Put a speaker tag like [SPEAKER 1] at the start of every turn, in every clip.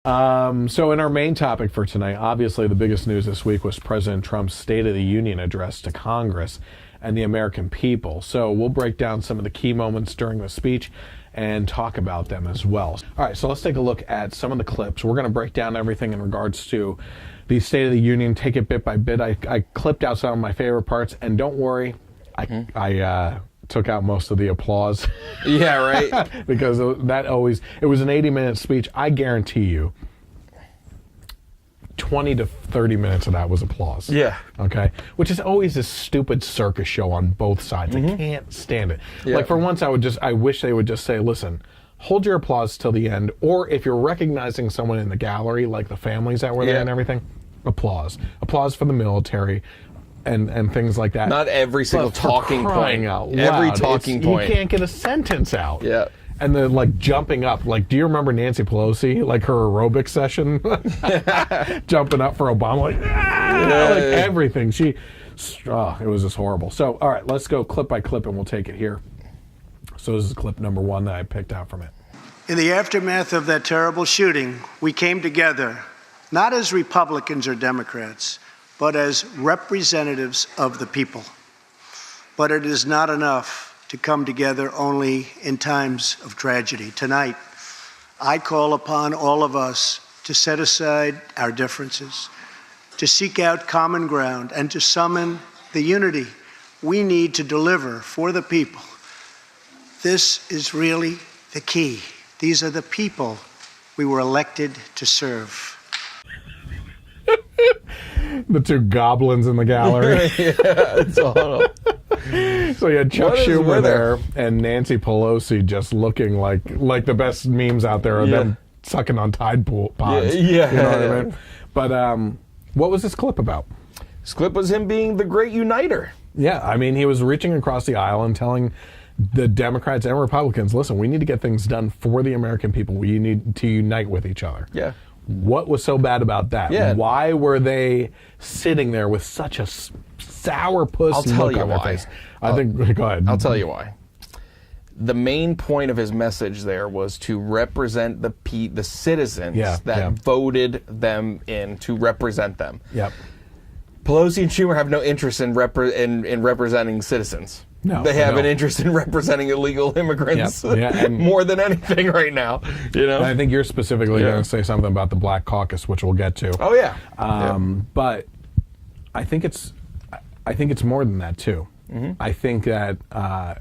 [SPEAKER 1] So in our main topic for tonight, obviously the biggest news this week was President Trump's State of the Union address to Congress and the American people. So we'll break down some of the key moments during the speech and talk about them as well. All right, so let's take a look at some of the clips. We're going to break down everything in regards to the State of the Union, take it bit by bit. I clipped out some of my favorite parts, and don't worry, I took out most of the applause.
[SPEAKER 2] Yeah, right.
[SPEAKER 1] Because it was an 80-minute speech. I guarantee you 20 to 30 minutes of that was applause.
[SPEAKER 2] Yeah.
[SPEAKER 1] Okay? Which is always this stupid circus show on both sides. I can't stand it.
[SPEAKER 2] Yeah.
[SPEAKER 1] Like, for once, I wish they would just say, listen, hold your applause till the end, or if you're recognizing someone in the gallery, like the families that were there and everything, applause. Applause for the military. And things like that.
[SPEAKER 2] Not every single talking point.
[SPEAKER 1] Out loud,
[SPEAKER 2] every talking point.
[SPEAKER 1] You can't get a sentence out.
[SPEAKER 2] Yeah.
[SPEAKER 1] And then, like, jumping up. Like, do you remember Nancy Pelosi? Like, her aerobic session? Jumping up for Obama. Like, everything. It was just horrible. So, all right, let's go clip by clip, and we'll take it here. So this is clip number 1 that I picked out from it.
[SPEAKER 3] In the aftermath of that terrible shooting, we came together, not as Republicans or Democrats, but as representatives of the people. But it is not enough to come together only in times of tragedy. Tonight, I call upon all of us to set aside our differences, to seek out common ground, and to summon the unity we need to deliver for the people. This is really the key. These are the people we were elected to serve.
[SPEAKER 1] The two goblins in the gallery.
[SPEAKER 2] It's awful.
[SPEAKER 1] So you had Chuck Schumer there and Nancy Pelosi just looking like the best memes out there are them sucking on Tide Pods.
[SPEAKER 2] Yeah.
[SPEAKER 1] You know what I mean? But what was this clip about?
[SPEAKER 2] This clip was him being the great uniter.
[SPEAKER 1] Yeah, I mean, he was reaching across the aisle and telling the Democrats and Republicans, listen, we need to get things done for the American people. We need to unite with each other.
[SPEAKER 2] Yeah.
[SPEAKER 1] What was so bad about that?
[SPEAKER 2] Yeah.
[SPEAKER 1] Why were they sitting there with such a sourpuss look on their face? Go ahead.
[SPEAKER 2] I'll tell you why. The main point of his message there was to represent the citizens that voted them in to represent them.
[SPEAKER 1] Yep.
[SPEAKER 2] Pelosi and Schumer have no interest in representing citizens.
[SPEAKER 1] No,
[SPEAKER 2] they have an interest in representing illegal immigrants more than anything right now. You know,
[SPEAKER 1] and I think you're specifically going to say something about the Black Caucus, which we'll get to.
[SPEAKER 2] Oh yeah.
[SPEAKER 1] But I think it's more than that too. I think that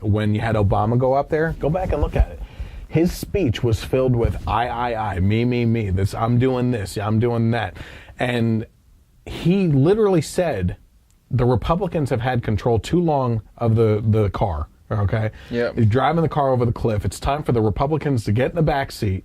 [SPEAKER 1] when you had Obama go up there, go back and look at it. His speech was filled with I, me. This, I'm doing this, I'm doing that, and he literally said, the Republicans have had control too long of the car, okay?
[SPEAKER 2] Yeah.
[SPEAKER 1] They're driving the car over the cliff. It's time for the Republicans to get in the back seat,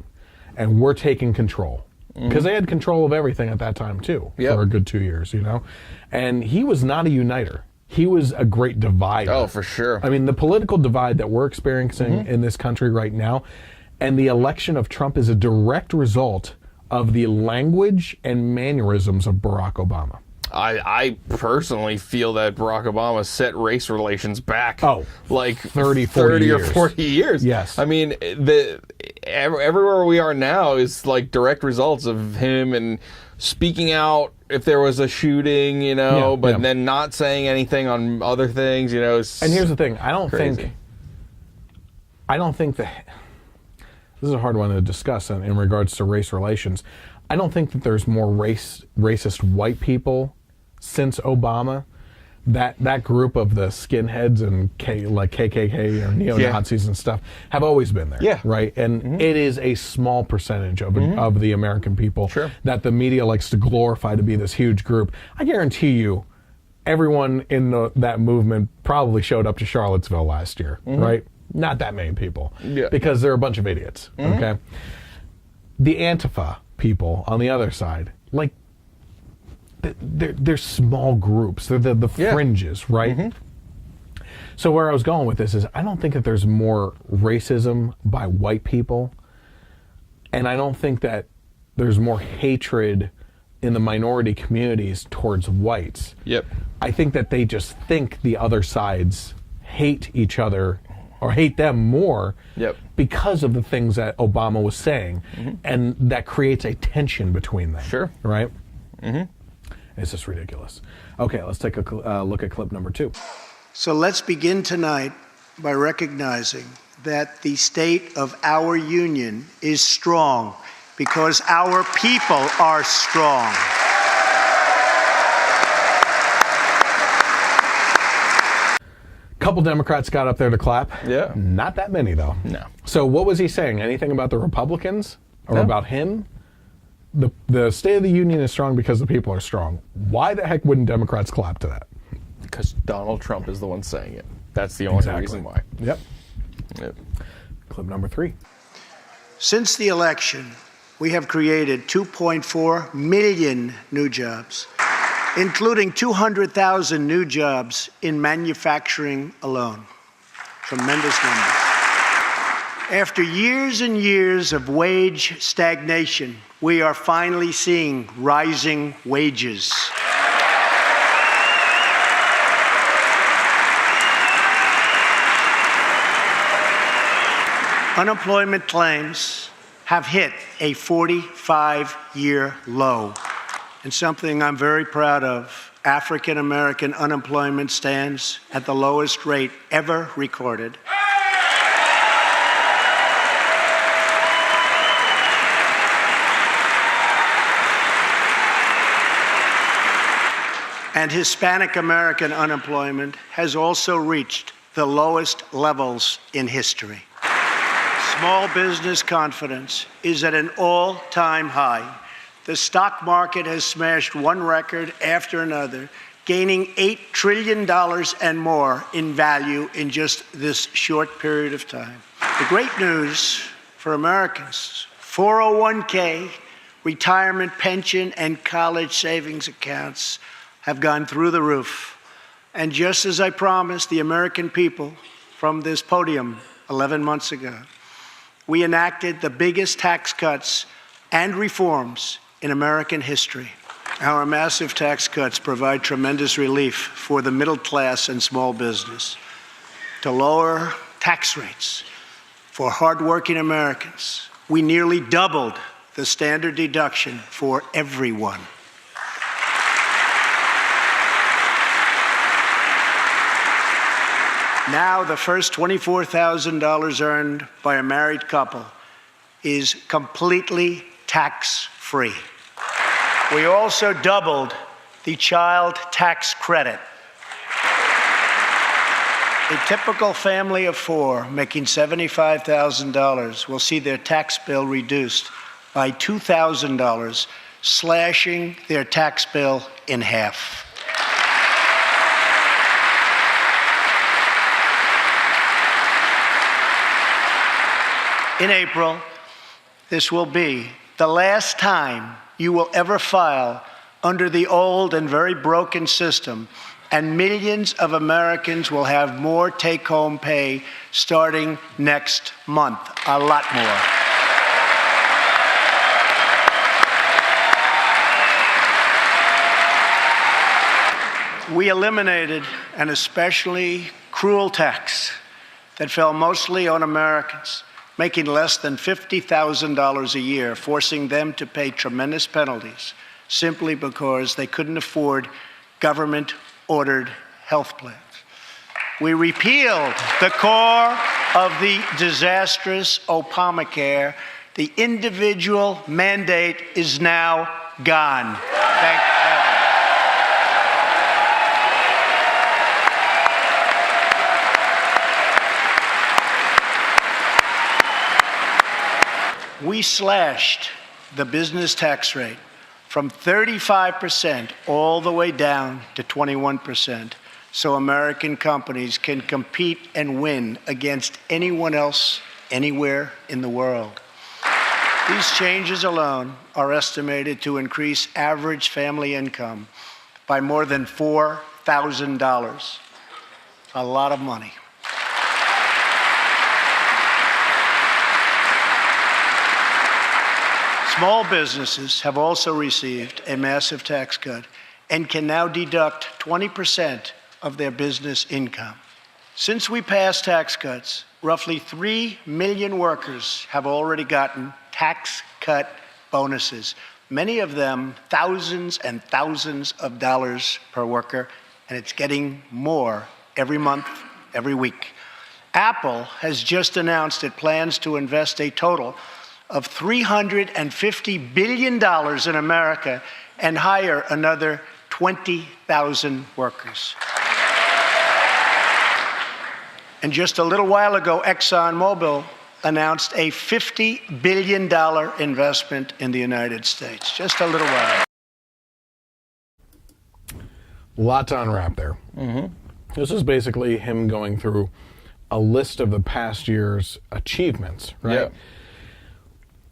[SPEAKER 1] and we're taking control. Because they had control of everything at that time, too, for a good 2 years, you know? And he was not a uniter. He was a great divider.
[SPEAKER 2] Oh, for sure.
[SPEAKER 1] I mean, the political divide that we're experiencing in this country right now, and the election of Trump is a direct result of the language and mannerisms of Barack Obama.
[SPEAKER 2] I personally feel that Barack Obama set race relations back like
[SPEAKER 1] 30
[SPEAKER 2] or 40 years.
[SPEAKER 1] Yes.
[SPEAKER 2] I mean, everywhere we are now is like direct results of him and speaking out if there was a shooting, you know, then not saying anything on other things, you know.
[SPEAKER 1] And here's the thing, I don't think that this is a hard one to discuss in regards to race relations. I don't think that there's more racist white people since Obama. That group of the skinheads and like KKK or neo-Nazis and stuff have always been there.
[SPEAKER 2] Yeah.
[SPEAKER 1] Right? And it is a small percentage of the American people that the media likes to glorify to be this huge group. I guarantee you, everyone in that movement probably showed up to Charlottesville last year, right? Not that many people. Yeah. Because they're a bunch of idiots, okay? The Antifa people on the other side, like, they're small groups. They're the fringes, right? So where I was going with this is I don't think that there's more racism by white people, and I don't think that there's more hatred in the minority communities towards whites.
[SPEAKER 2] Yep.
[SPEAKER 1] I think that they just think the other sides hate each other or hate them more
[SPEAKER 2] Yep.
[SPEAKER 1] because of the things that Obama was saying. And that creates a tension between them.
[SPEAKER 2] Sure.
[SPEAKER 1] Right? It's just ridiculous. Okay, let's take a look at clip number 2.
[SPEAKER 3] So let's begin tonight by recognizing that the state of our union is strong because our people are strong.
[SPEAKER 1] Couple Democrats got up there to clap.
[SPEAKER 2] Yeah.
[SPEAKER 1] Not that many, though.
[SPEAKER 2] No.
[SPEAKER 1] So what was he saying? Anything about the Republicans or
[SPEAKER 2] No.
[SPEAKER 1] about him? The State of the Union is strong because the people are strong. Why the heck wouldn't Democrats clap to that?
[SPEAKER 2] Because Donald Trump is the one saying it. That's the only reason why.
[SPEAKER 1] Yep.
[SPEAKER 2] Yep.
[SPEAKER 1] Clip number 3.
[SPEAKER 3] Since the election, we have created 2.4 million new jobs, including 200,000 new jobs in manufacturing alone. Tremendous numbers. After years and years of wage stagnation, we are finally seeing rising wages. Unemployment claims have hit a 45-year low. And something I'm very proud of, African American unemployment stands at the lowest rate ever recorded. And Hispanic American unemployment has also reached the lowest levels in history. Small business confidence is at an all-time high. The stock market has smashed one record after another, gaining $8 trillion and more in value in just this short period of time. The great news for Americans, 401k, retirement pension, and college savings accounts have gone through the roof. And just as I promised the American people from this podium 11 months ago, we enacted the biggest tax cuts and reforms in American history. Our massive tax cuts provide tremendous relief for the middle class and small business. To lower tax rates for hardworking Americans, we nearly doubled the standard deduction for everyone. Now, the first $24,000 earned by a married couple is completely tax-free. We also doubled the child tax credit. A typical family of 4 making $75,000 will see their tax bill reduced by $2,000, slashing their tax bill in half. In April, this will be the last time you will ever file under the old and very broken system, and millions of Americans will have more take-home pay starting next month, a lot more. We eliminated an especially cruel tax that fell mostly on Americans making less than $50,000 a year, forcing them to pay tremendous penalties simply because they couldn't afford government-ordered health plans. We repealed the core of the disastrous Obamacare. The individual mandate is now gone. Thank heaven. We slashed the business tax rate from 35% all the way down to 21%, so American companies can compete and win against anyone else anywhere in the world. These changes alone are estimated to increase average family income by more than $4,000. A lot of money. Small businesses have also received a massive tax cut and can now deduct 20% of their business income. Since we passed tax cuts, roughly 3 million workers have already gotten tax cut bonuses, many of them thousands and thousands of dollars per worker, and it's getting more every month, every week. Apple has just announced it plans to invest a total of $350 billion in America and hire another 20,000 workers. And just a little while ago, ExxonMobil announced a $50 billion investment in the United States. Just a little while.
[SPEAKER 1] A lot to unwrap there. Mm-hmm. This is basically him going through a list of the past year's achievements, right?
[SPEAKER 2] Yeah.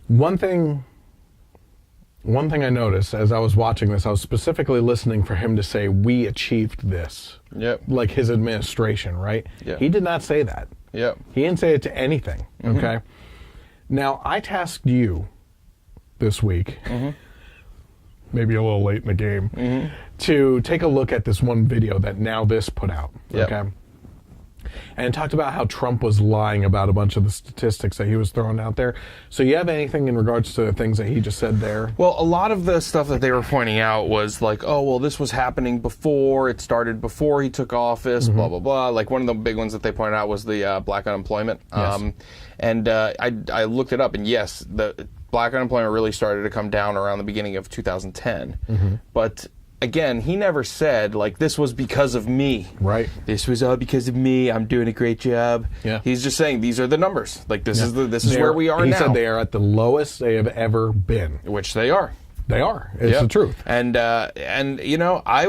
[SPEAKER 1] One thing I noticed as I was watching this, I was specifically listening for him to say, "We achieved this."
[SPEAKER 2] Yep.
[SPEAKER 1] Like his administration, right?
[SPEAKER 2] Yeah.
[SPEAKER 1] He did not say that.
[SPEAKER 2] Yep.
[SPEAKER 1] He didn't say it to anything, okay? Now, I tasked you this week, maybe a little late in the game, to take a look at this one video that Now This put out,
[SPEAKER 2] Yep.
[SPEAKER 1] okay? And it talked about how Trump was lying about a bunch of the statistics that he was throwing out there. So you have anything in regards to the things that he just said there?
[SPEAKER 2] Well, a lot of the stuff that they were pointing out was like, oh, well, this was happening before, it started before he took office, blah, blah, blah. Like one of the big ones that they pointed out was the black unemployment.
[SPEAKER 1] Yes.
[SPEAKER 2] I looked it up, and yes, the black unemployment really started to come down around the beginning of 2010. But again, he never said, like, this was because of me.
[SPEAKER 1] Right.
[SPEAKER 2] This was all because of me. I'm doing a great job.
[SPEAKER 1] Yeah.
[SPEAKER 2] He's just saying these are the numbers. Like, this is where we are
[SPEAKER 1] he
[SPEAKER 2] now.
[SPEAKER 1] He said they are at the lowest they have ever been.
[SPEAKER 2] Which they are.
[SPEAKER 1] They are. It's the truth.
[SPEAKER 2] And you know, I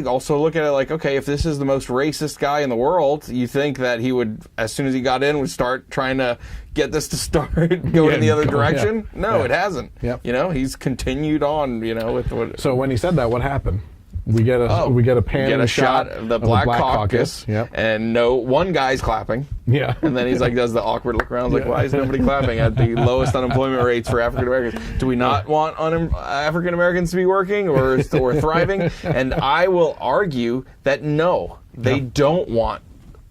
[SPEAKER 2] also look at it like, okay, if this is the most racist guy in the world, you think that he would, as soon as he got in, would start trying to get this to start going in the other direction?
[SPEAKER 1] Yeah.
[SPEAKER 2] No,
[SPEAKER 1] Yeah.
[SPEAKER 2] it hasn't.
[SPEAKER 1] Yep.
[SPEAKER 2] You know, he's continued on, you know, with what.
[SPEAKER 1] So when he said that, what happened? We get a pan
[SPEAKER 2] get a
[SPEAKER 1] shot
[SPEAKER 2] of the
[SPEAKER 1] of
[SPEAKER 2] Black
[SPEAKER 1] Black
[SPEAKER 2] Caucus,
[SPEAKER 1] Yep.
[SPEAKER 2] and one guy's clapping.
[SPEAKER 1] Yeah.
[SPEAKER 2] And then he's like, does the awkward look around, like, why is nobody clapping at the lowest unemployment rates for African Americans? Do we not want African Americans to be working or thriving? And I will argue that no, they don't want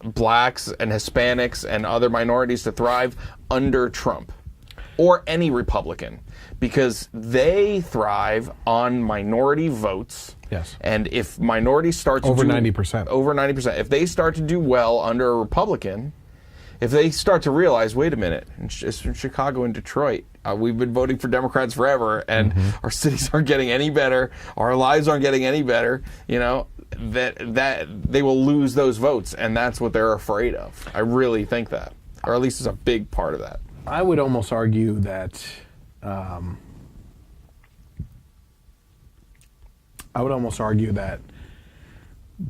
[SPEAKER 2] blacks and Hispanics and other minorities to thrive under Trump or any Republican, because they thrive on minority votes.
[SPEAKER 1] Yes.
[SPEAKER 2] And if minorities start to
[SPEAKER 1] Over
[SPEAKER 2] do
[SPEAKER 1] 90%.
[SPEAKER 2] over 90%, if they start to do well under a Republican, if they start to realize, wait a minute, in Chicago and Detroit, we've been voting for Democrats forever, and our cities aren't getting any better, our lives aren't getting any better, you know, that they will lose those votes, and that's what they're afraid of. I really think that, or at least it's a big part of that.
[SPEAKER 1] I would almost argue that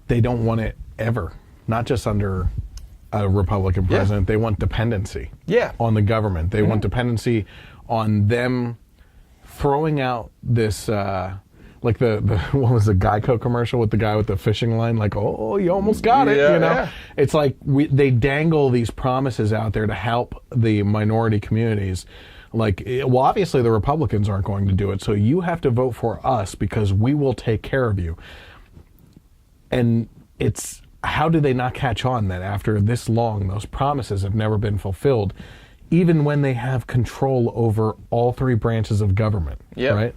[SPEAKER 1] they don't want it ever, not just under a Republican president. They want dependency on the government. They want dependency on them throwing out this, like the what was the Geico commercial with the guy with the fishing line? Like, oh, you almost got it, you know?
[SPEAKER 2] Yeah.
[SPEAKER 1] It's like they dangle these promises out there to help the minority communities. Like, well, obviously the Republicans aren't going to do it, so you have to vote for us because we will take care of you. And it's, how do they not catch on that after this long, those promises have never been fulfilled, even when they have control over all three branches of government, right?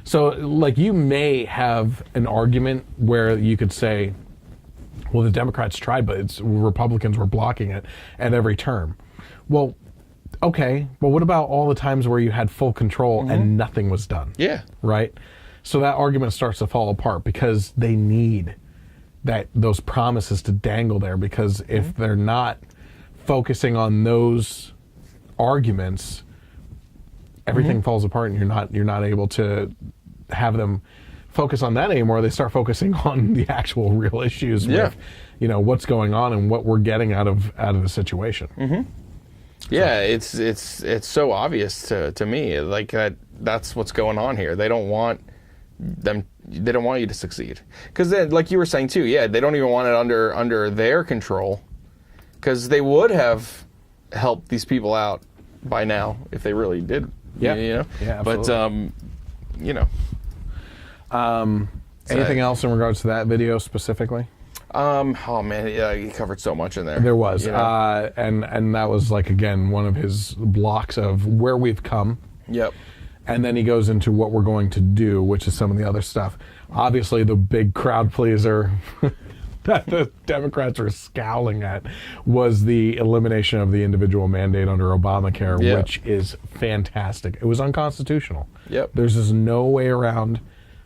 [SPEAKER 1] So, like, you may have an argument where you could say, well, the Democrats tried, but Republicans were blocking it at every term. Well, okay, but what about all the times where you had full control and nothing was done?
[SPEAKER 2] Yeah.
[SPEAKER 1] Right? So that argument starts to fall apart because they need those promises to dangle there, because if they're not focusing on those arguments, everything falls apart, and you're not able to have them focus on that anymore. They start focusing on the actual real issues with, you know, what's going on and what we're getting out of the situation.
[SPEAKER 2] Yeah, it's so obvious to me, like that's what's going on here. They don't want they don't want you to succeed, because then, like you were saying too, they don't even want it under their control, because they would have helped these people out by now if they really did. You know?
[SPEAKER 1] Yeah, absolutely.
[SPEAKER 2] But you know,
[SPEAKER 1] anything else in regards to that video specifically?
[SPEAKER 2] Oh man, yeah, he covered so much in there.
[SPEAKER 1] There was,
[SPEAKER 2] You know?
[SPEAKER 1] and that was like again one of his blocks of where we've come.
[SPEAKER 2] Yep.
[SPEAKER 1] And then he goes into what we're going to do, which is some of the other stuff. Obviously, the big crowd pleaser that the Democrats are scowling at was the elimination of the individual mandate under Obamacare,
[SPEAKER 2] Yeah.
[SPEAKER 1] which is fantastic. It was unconstitutional.
[SPEAKER 2] Yep.
[SPEAKER 1] There's just no way around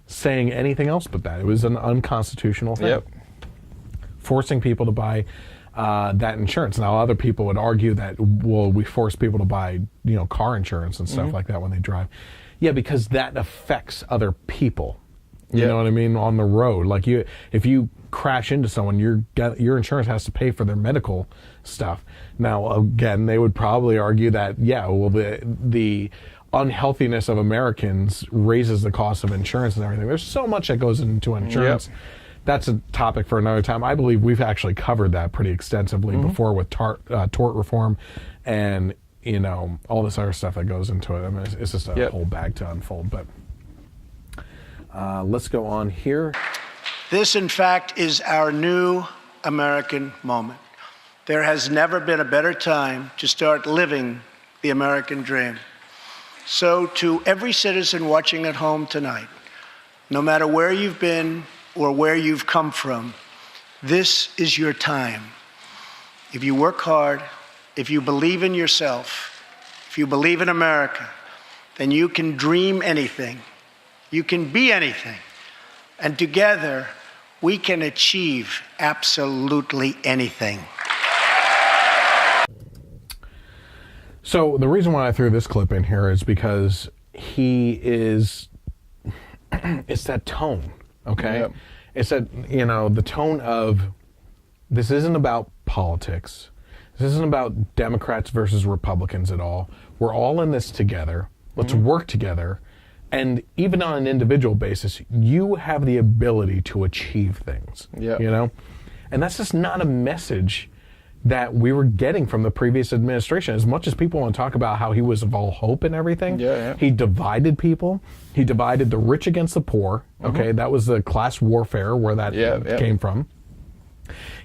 [SPEAKER 1] saying anything else but that. It was an unconstitutional thing.
[SPEAKER 2] Yep.
[SPEAKER 1] Forcing people to buy that insurance. Now, other people would argue that, well, we force people to buy, car insurance and stuff like that when they drive. Yeah, because that affects other people. You know what I mean? On the road, like if you crash into someone, your insurance has to pay for their medical stuff. Now, again, they would probably argue that, the unhealthiness of Americans raises the cost of insurance and everything. There's so much that goes into insurance.
[SPEAKER 2] Yep.
[SPEAKER 1] That's a topic for another time. I believe we've actually covered that pretty extensively before with tort reform and, all this other stuff that goes into it. I mean, it's just a whole bag to unfold. But let's go on here.
[SPEAKER 3] This, in fact, is our new American moment. There has never been a better time to start living the American dream. So to every citizen watching at home tonight, no matter where you've been or where you've come from, this is your time. If you work hard, if you believe in yourself, if you believe in America, then you can dream anything. You can be anything. And together, we can achieve absolutely anything.
[SPEAKER 1] So the reason why I threw this clip in here is because it's that tone, okay?
[SPEAKER 2] Yep.
[SPEAKER 1] It's that, the tone of, this isn't about politics. This isn't about Democrats versus Republicans at all. We're all in this together. Let's work together. And even on an individual basis, you have the ability to achieve things, And that's just not a message that we were getting from the previous administration. As much as people want to talk about how he was of all hope and everything, he divided people. He divided the rich against the poor. Okay, that was the class warfare where that came from.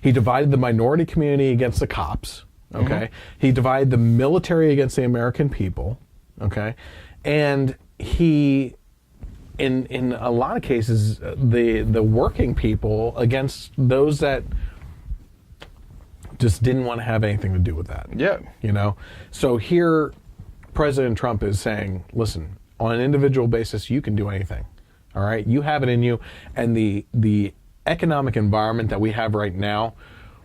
[SPEAKER 1] He divided the minority community against the cops. Okay, he divided the military against the American people. Okay, and he, in a lot of cases, the working people against those that just didn't want to have anything to do with that.
[SPEAKER 2] Yeah.
[SPEAKER 1] So here, President Trump is saying, listen, on an individual basis, you can do anything. All right? You have it in you. And the economic environment that we have right now,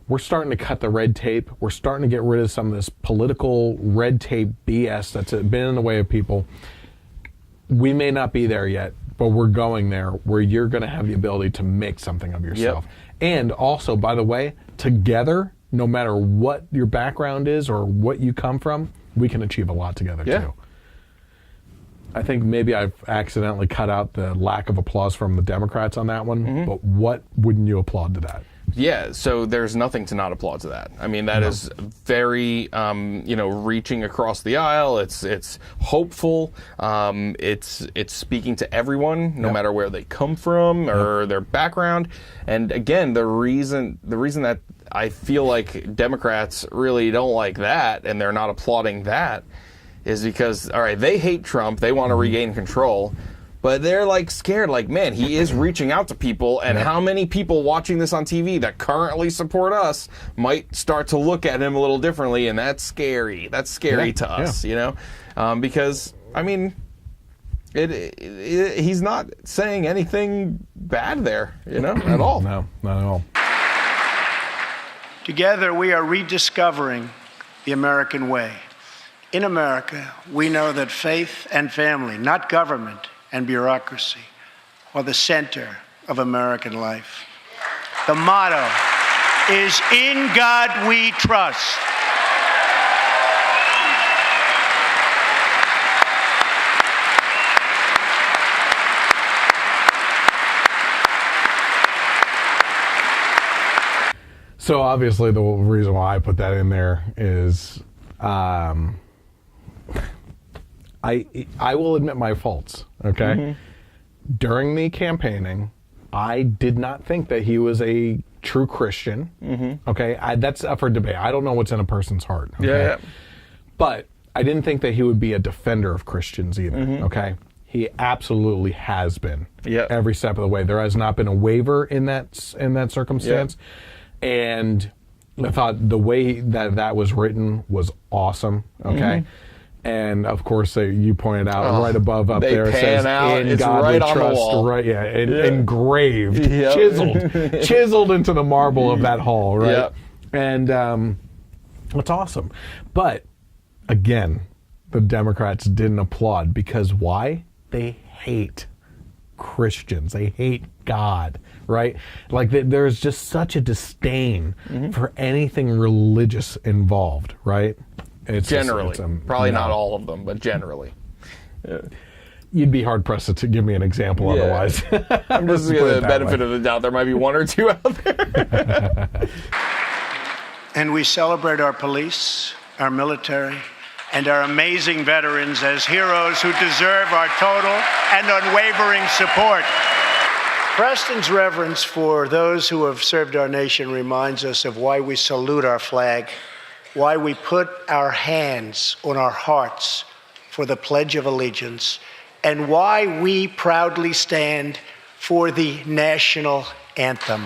[SPEAKER 1] we're starting to cut the red tape. We're starting to get rid of some of this political red tape BS that's been in the way of people. We may not be there yet, but we're going there where you're going to have the ability to make something of yourself. And also, by the way, together, no matter what your background is or what you come from, we can achieve a lot together too. I think maybe I've accidentally cut out the lack of applause from the Democrats on that one, but what wouldn't you applaud to that?
[SPEAKER 2] Yeah, so there's nothing to not applaud to that. I mean, that is very, reaching across the aisle. It's hopeful. It's speaking to everyone, no matter where they come from or their background. And again, the reason that I feel like Democrats really don't like that and they're not applauding that is because, all right, they hate Trump. They want to regain control. But they're like scared, like, man, he is reaching out to people, and how many people watching this on TV that currently support us might start to look at him a little differently, and that's scary. That's scary to us, because, I mean, he's not saying anything bad there, at all.
[SPEAKER 1] No, not at all.
[SPEAKER 3] Together, we are rediscovering the American way. In America, we know that faith and family, not government and bureaucracy, are the center of American life. The motto is, "In God we trust."
[SPEAKER 1] So obviously the reason why I put that in there is I will admit my faults, okay? During the campaigning, I did not think that he was a true Christian. Okay, that's up for debate. I don't know what's in a person's heart. Okay?
[SPEAKER 2] Yeah.
[SPEAKER 1] But I didn't think that he would be a defender of Christians either. Okay, he absolutely has been. Every step of the way. There has not been a waiver in that circumstance, and I thought the way that was written was awesome. Okay. And of course, you pointed out right above up there, it says,
[SPEAKER 2] out.
[SPEAKER 1] "In
[SPEAKER 2] It's
[SPEAKER 1] God
[SPEAKER 2] right
[SPEAKER 1] we
[SPEAKER 2] on
[SPEAKER 1] trust."
[SPEAKER 2] the wall.
[SPEAKER 1] Right, engraved, chiseled into the marble of that hall, right? And it's awesome. But again, the Democrats didn't applaud because why? They hate Christians. They hate God, right? Like there's just such a disdain for anything religious involved, right? It's
[SPEAKER 2] Generally. Probably
[SPEAKER 1] no.
[SPEAKER 2] not all of them, but generally.
[SPEAKER 1] You'd be hard pressed to give me an example otherwise.
[SPEAKER 2] I'm just
[SPEAKER 1] Put
[SPEAKER 2] giving
[SPEAKER 1] it
[SPEAKER 2] the
[SPEAKER 1] that
[SPEAKER 2] benefit
[SPEAKER 1] way.
[SPEAKER 2] of the doubt. There might be one or two out there.
[SPEAKER 3] And we celebrate our police, our military, and our amazing veterans as heroes who deserve our total and unwavering support. Preston's reverence for those who have served our nation reminds us of why we salute our flag, why we put our hands on our hearts for the Pledge of Allegiance, and why we proudly stand for the national anthem.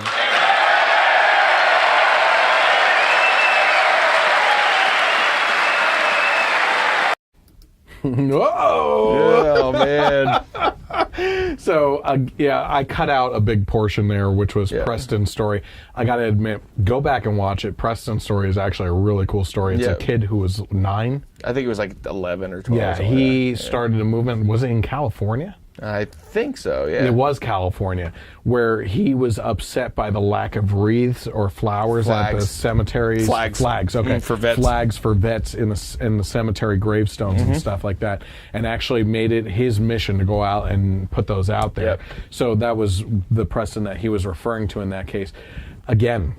[SPEAKER 1] Whoa!
[SPEAKER 2] Oh, man.
[SPEAKER 1] So, I cut out a big portion there, which was Preston's story. I got to admit, go back and watch it. Preston's story is actually a really cool story. It's a kid who was 9.
[SPEAKER 2] I think it was like 11 or 12.
[SPEAKER 1] Yeah, he started a movement. Was it in California?
[SPEAKER 2] I think so, yeah.
[SPEAKER 1] It was California, where he was upset by the lack of wreaths or flowers at the cemeteries. Flags, okay.
[SPEAKER 2] For vets.
[SPEAKER 1] Flags for vets in the cemetery gravestones and stuff like that, and actually made it his mission to go out and put those out there. So that was the Preston that he was referring to in that case. Again,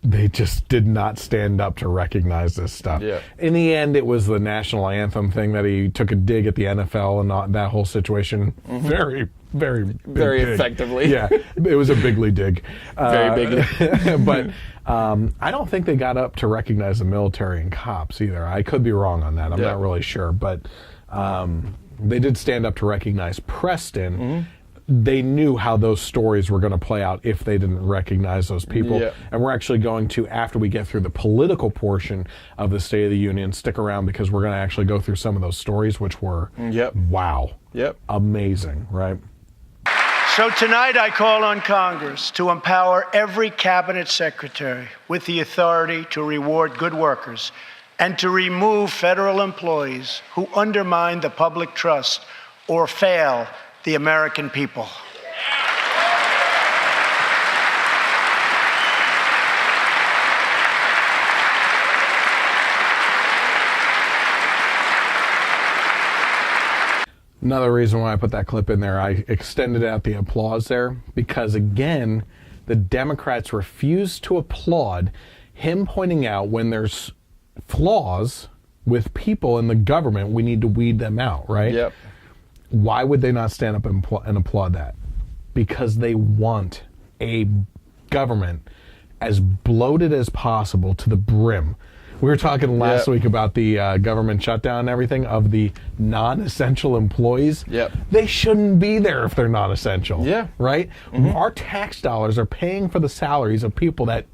[SPEAKER 1] they just did not stand up to recognize this stuff. In the end, it was the national anthem thing that he took a dig at the NFL and that whole situation. Very, very big
[SPEAKER 2] Very
[SPEAKER 1] dig.
[SPEAKER 2] effectively.
[SPEAKER 1] Yeah, it was a bigly dig.
[SPEAKER 2] Very bigly.
[SPEAKER 1] But I don't think they got up to recognize the military and cops either. I could be wrong on that. I'm not really sure. But they did stand up to recognize Preston. They knew how those stories were going to play out if they didn't recognize those people. And we're actually going to, after we get through the political portion of the State of the Union, stick around because we're going to actually go through some of those stories, which were, wow, amazing, right?
[SPEAKER 3] So tonight I call on Congress to empower every cabinet secretary with the authority to reward good workers and to remove federal employees who undermine the public trust or fail the American people.
[SPEAKER 1] Another reason why I put that clip in there, I extended out the applause there because, again, the Democrats refused to applaud him pointing out when there's flaws with people in the government, we need to weed them out, right? Why would they not stand up and applaud that? Because they want a government as bloated as possible to the brim. We were talking last week about the government shutdown and everything of the non-essential employees. They shouldn't be there if they're non-essential. Right? Our tax dollars are paying for the salaries of people that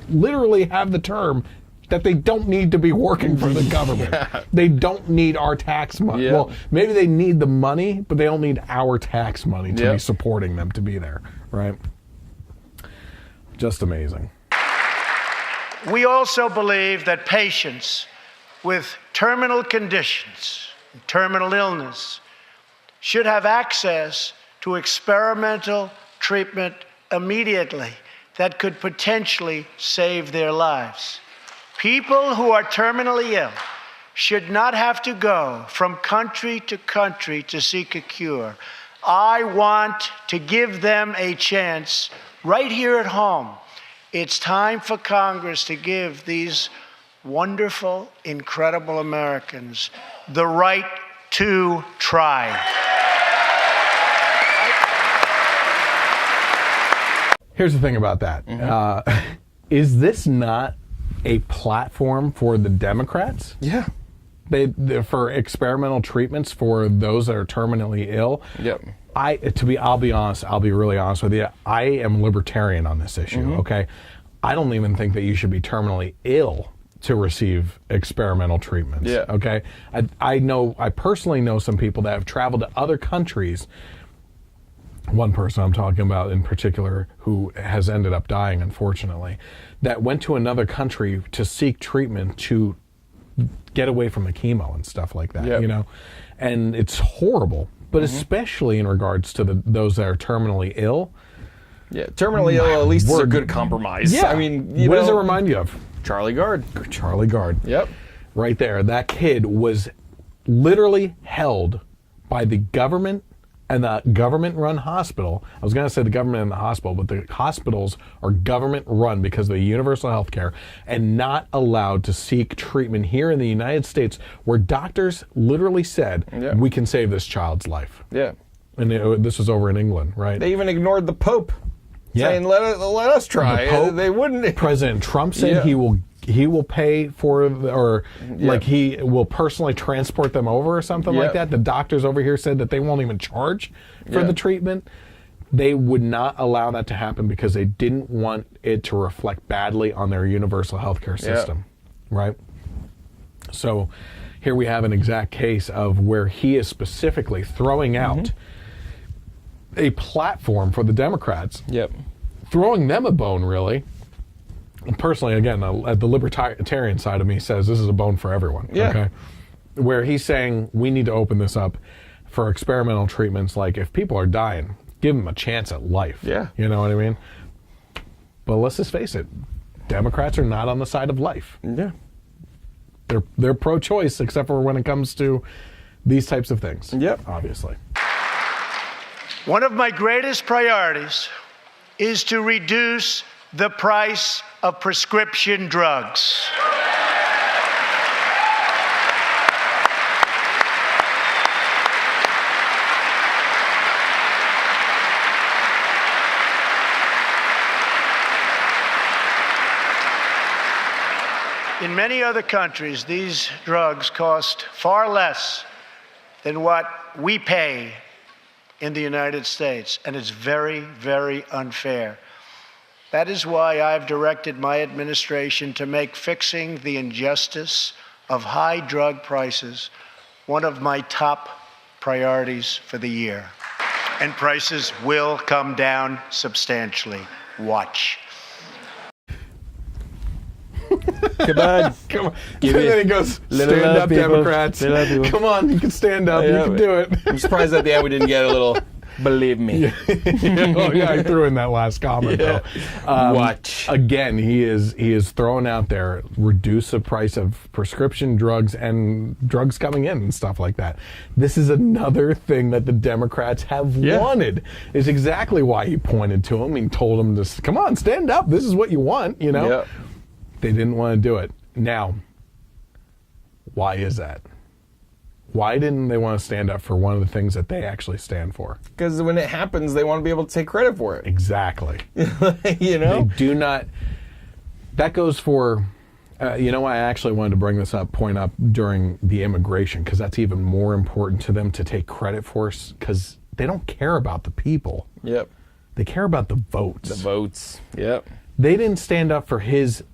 [SPEAKER 1] literally have the term that they don't need to be working for the government. They don't need our tax money. Well, maybe they need the money, but they don't need our tax money to be supporting them to be there, right? Just amazing.
[SPEAKER 3] We also believe that patients with terminal conditions, terminal illness, should have access to experimental treatment immediately that could potentially save their lives. People who are terminally ill should not have to go from country to seek a cure. I want to give them a chance right here at home. It's time for Congress to give these wonderful, incredible Americans the right to try.
[SPEAKER 1] Here's the thing about that. Is this not a platform for the Democrats?
[SPEAKER 2] Yeah.
[SPEAKER 1] They for experimental treatments for those that are terminally ill.
[SPEAKER 2] Yep.
[SPEAKER 1] I'll be honest. I'll be really honest with you. I am libertarian on this issue. Okay, I don't even think that you should be terminally ill to receive experimental treatments.
[SPEAKER 2] Yeah.
[SPEAKER 1] Okay. I personally know some people that have traveled to other countries. One person I'm talking about in particular who has ended up dying, unfortunately, that went to another country to seek treatment to get away from the chemo and stuff like that,
[SPEAKER 2] Yep.
[SPEAKER 1] you know, and it's horrible, but especially in regards to those that are terminally ill.
[SPEAKER 2] Yeah, terminally ill at least is a good compromise.
[SPEAKER 1] Yeah.
[SPEAKER 2] I mean,
[SPEAKER 1] what does it remind you of?
[SPEAKER 2] Charlie Gard.
[SPEAKER 1] Charlie Gard.
[SPEAKER 2] Yep.
[SPEAKER 1] Right there. That kid was literally held by the government and the government-run hospital. I was going to say the government and the hospital, but the hospitals are government-run because of the universal health care and not allowed to seek treatment here in the United States where doctors literally said,
[SPEAKER 2] Yeah.
[SPEAKER 1] we can save this child's life.
[SPEAKER 2] Yeah.
[SPEAKER 1] And this was over in England, right?
[SPEAKER 2] They even ignored the Pope,
[SPEAKER 1] Yeah.
[SPEAKER 2] saying let us try.
[SPEAKER 1] The Pope,
[SPEAKER 2] They wouldn't.
[SPEAKER 1] President Trump said
[SPEAKER 2] Yeah.
[SPEAKER 1] he will pay for like he will personally transport them over or something like that. The doctors over here said that they won't even charge for the treatment. They would not allow that to happen because they didn't want it to reflect badly on their universal healthcare system, right? So here we have an exact case of where he is specifically throwing out a platform for the Democrats,
[SPEAKER 2] Yep.
[SPEAKER 1] throwing them a bone, really. And personally, again, the libertarian side of me says this is a bone for everyone.
[SPEAKER 2] Yeah.
[SPEAKER 1] Okay, where he's saying we need to open this up for experimental treatments. Like if people are dying, give them a chance at life.
[SPEAKER 2] Yeah.
[SPEAKER 1] You know what I mean? But let's just face it, Democrats are not on the side of life.
[SPEAKER 2] Yeah.
[SPEAKER 1] They're pro-choice, except for when it comes to these types of things.
[SPEAKER 2] Yep.
[SPEAKER 1] Obviously.
[SPEAKER 3] One of my greatest priorities is to reduce the price of prescription drugs. In many other countries, these drugs cost far less than what we pay in the United States, and it's very, very unfair. That is why I've directed my administration to make fixing the injustice of high drug prices one of my top priorities for the year. And prices will come down substantially. Watch.
[SPEAKER 2] Come on.
[SPEAKER 1] Come on.
[SPEAKER 2] Give
[SPEAKER 1] And
[SPEAKER 2] it.
[SPEAKER 1] then he goes,
[SPEAKER 2] Little
[SPEAKER 1] stand
[SPEAKER 2] love,
[SPEAKER 1] up,
[SPEAKER 2] people.
[SPEAKER 1] Democrats.
[SPEAKER 2] Little love, people.
[SPEAKER 1] Come on, you can stand up. You can do it.
[SPEAKER 2] I'm surprised at the end we didn't get a little, believe me.
[SPEAKER 1] Oh, yeah, I threw in that last comment, though.
[SPEAKER 2] Watch.
[SPEAKER 1] Again, he is throwing out there, reduce the price of prescription drugs and drugs coming in and stuff like that. This is another thing that the Democrats have wanted. Is exactly why he pointed to him. He told him to, come on, stand up. This is what you want, you know?
[SPEAKER 2] Yeah.
[SPEAKER 1] They didn't want to do it. Now, why is that? Why didn't they want to stand up for one of the things that they actually stand for?
[SPEAKER 2] Because when it happens, they want to be able to take credit for it.
[SPEAKER 1] Exactly.
[SPEAKER 2] You know?
[SPEAKER 1] They do not. That goes for. I actually wanted to bring this point up during the immigration because that's even more important to them to take credit for, because they don't care about the people.
[SPEAKER 2] Yep.
[SPEAKER 1] They care about the votes.
[SPEAKER 2] The votes. Yep.
[SPEAKER 1] They didn't stand up for his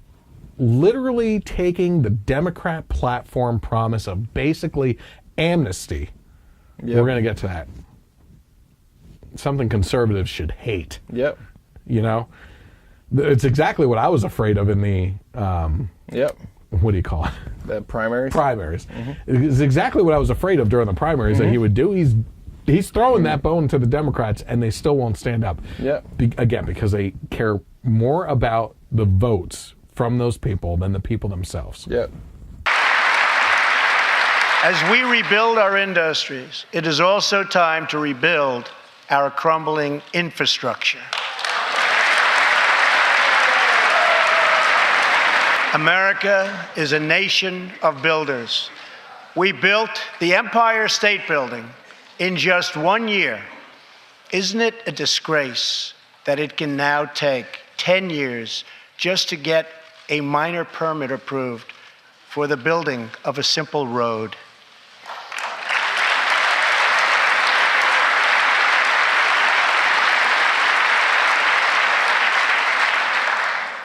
[SPEAKER 1] literally taking the Democrat platform promise of basically amnesty.
[SPEAKER 2] Yep.
[SPEAKER 1] We're going to get to that. Something conservatives should hate.
[SPEAKER 2] Yep.
[SPEAKER 1] You know? It's exactly what I was afraid of in the,
[SPEAKER 2] Yep.
[SPEAKER 1] what do you call it?
[SPEAKER 2] The primaries.
[SPEAKER 1] Primaries. It's exactly what I was afraid of during the primaries that he would do. He's throwing that bone to the Democrats, and they still won't stand up.
[SPEAKER 2] Yep.
[SPEAKER 1] Again, because they care more about the votes from those people than the people themselves.
[SPEAKER 2] Yep.
[SPEAKER 3] As we rebuild our industries, it is also time to rebuild our crumbling infrastructure. America is a nation of builders. We built the Empire State Building in just 1 year. Isn't it a disgrace that it can now take 10 years just to get a minor permit approved for the building of a simple road.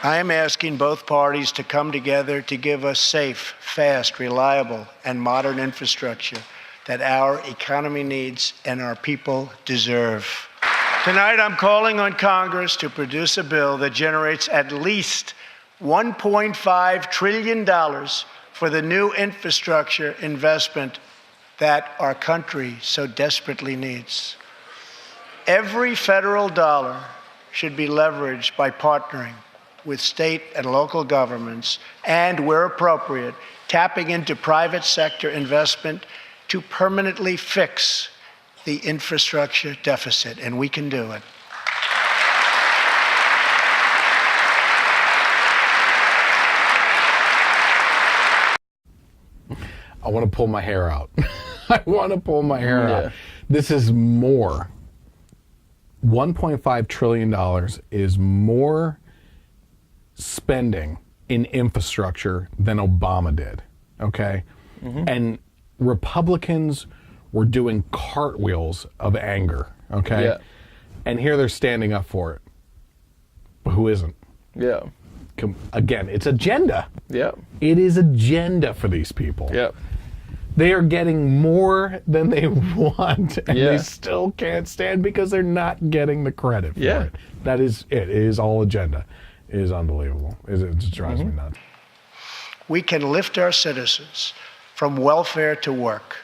[SPEAKER 3] I am asking both parties to come together to give us safe, fast, reliable, and modern infrastructure that our economy needs and our people deserve. Tonight, I'm calling on Congress to produce a bill that generates at least $1.5 trillion for the new infrastructure investment that our country so desperately needs. Every federal dollar should be leveraged by partnering with state and local governments and, where appropriate, tapping into private sector investment to permanently fix the infrastructure deficit, and we can do it.
[SPEAKER 1] I want to pull my hair out. I want to pull my hair out. This is more. $1.5 trillion is more spending in infrastructure than Obama did, okay? And Republicans were doing cartwheels of anger, okay?
[SPEAKER 2] Yeah.
[SPEAKER 1] And here they're standing up for it. But who isn't?
[SPEAKER 2] Yeah.
[SPEAKER 1] Again, it's agenda.
[SPEAKER 2] Yeah.
[SPEAKER 1] It is agenda for these people.
[SPEAKER 2] Yeah.
[SPEAKER 1] They are getting more than they want, and
[SPEAKER 2] Yeah.
[SPEAKER 1] they still can't stand because they're not getting the credit for
[SPEAKER 2] Yeah.
[SPEAKER 1] it. That is it. It is all agenda. It is unbelievable. It just drives me nuts.
[SPEAKER 3] We can lift our citizens from welfare to work,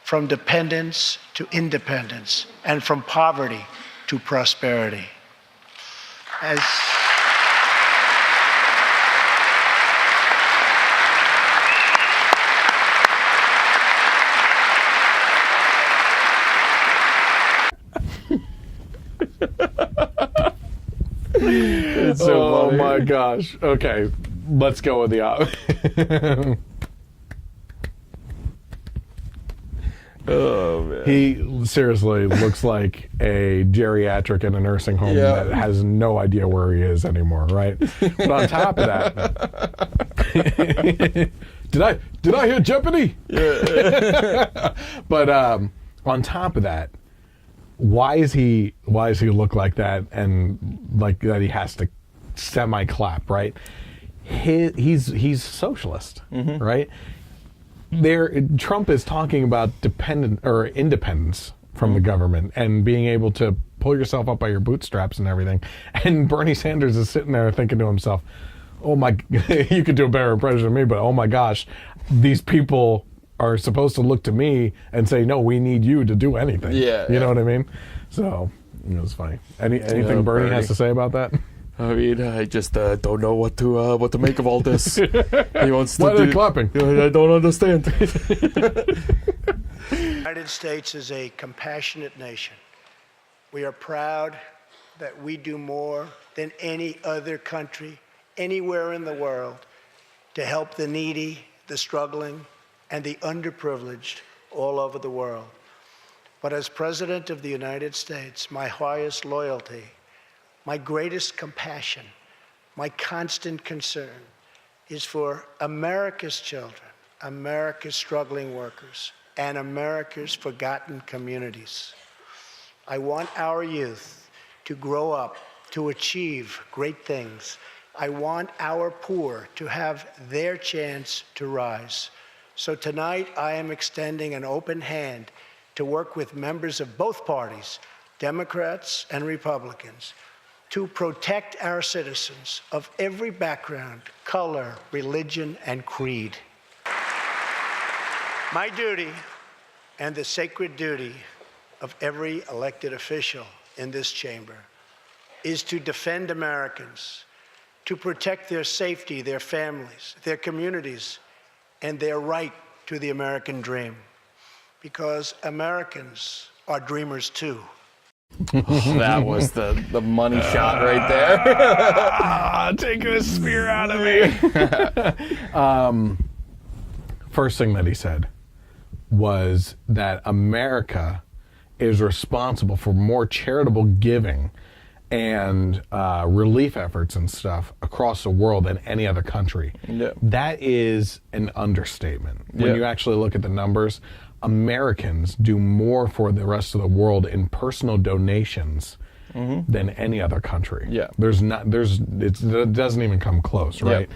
[SPEAKER 3] from dependence to independence, and from poverty to prosperity. As
[SPEAKER 2] It's so
[SPEAKER 1] Oh
[SPEAKER 2] funny.
[SPEAKER 1] my gosh. Okay, let's go with the
[SPEAKER 2] Oh man.
[SPEAKER 1] He seriously looks like a geriatric in a nursing home
[SPEAKER 2] Yeah.
[SPEAKER 1] that has no idea where he is anymore, right? But on top of that, did I hear Jeopardy?
[SPEAKER 2] Yeah.
[SPEAKER 1] But on top of that, why does he look like that and like that he has to semi-clap, right? He's socialist, right? Trump is talking about independence from the government and being able to pull yourself up by your bootstraps and everything. And Bernie Sanders is sitting there thinking to himself, "Oh my, you could do a better impression of me, but oh my gosh, these people are supposed to look to me and say, no, we need you to do anything."
[SPEAKER 2] Yeah,
[SPEAKER 1] you know
[SPEAKER 2] yeah.
[SPEAKER 1] what I mean? So it was funny. Anything Bernie has to say about that?
[SPEAKER 2] I mean, I just don't know what to make of all this. He wants to
[SPEAKER 1] Why are they clapping?
[SPEAKER 2] I don't understand.
[SPEAKER 3] the United States is a compassionate nation. We are proud that we do more than any other country anywhere in the world to help the needy, the struggling, and the underprivileged all over the world. But as President of the United States, my highest loyalty, my greatest compassion, my constant concern is for America's children, America's struggling workers, and America's forgotten communities. I want our youth to grow up, to achieve great things. I want our poor to have their chance to rise. So tonight, I am extending an open hand to work with members of both parties, Democrats and Republicans, to protect our citizens of every background, color, religion, and creed. My duty, and the sacred duty of every elected official in this chamber, is to defend Americans, to protect their safety, their families, their communities, and their right to the American dream. Because Americans are dreamers too.
[SPEAKER 2] That was the money shot right there.
[SPEAKER 1] Take the spear out of me. First thing that he said was that America is responsible for more charitable giving and relief efforts and stuff across the world than any other country.
[SPEAKER 2] Yeah.
[SPEAKER 1] That is an understatement. When
[SPEAKER 2] Yeah.
[SPEAKER 1] you actually look at the numbers, Americans do more for the rest of the world in personal donations than any other country.
[SPEAKER 2] Yeah.
[SPEAKER 1] It doesn't even come close, right?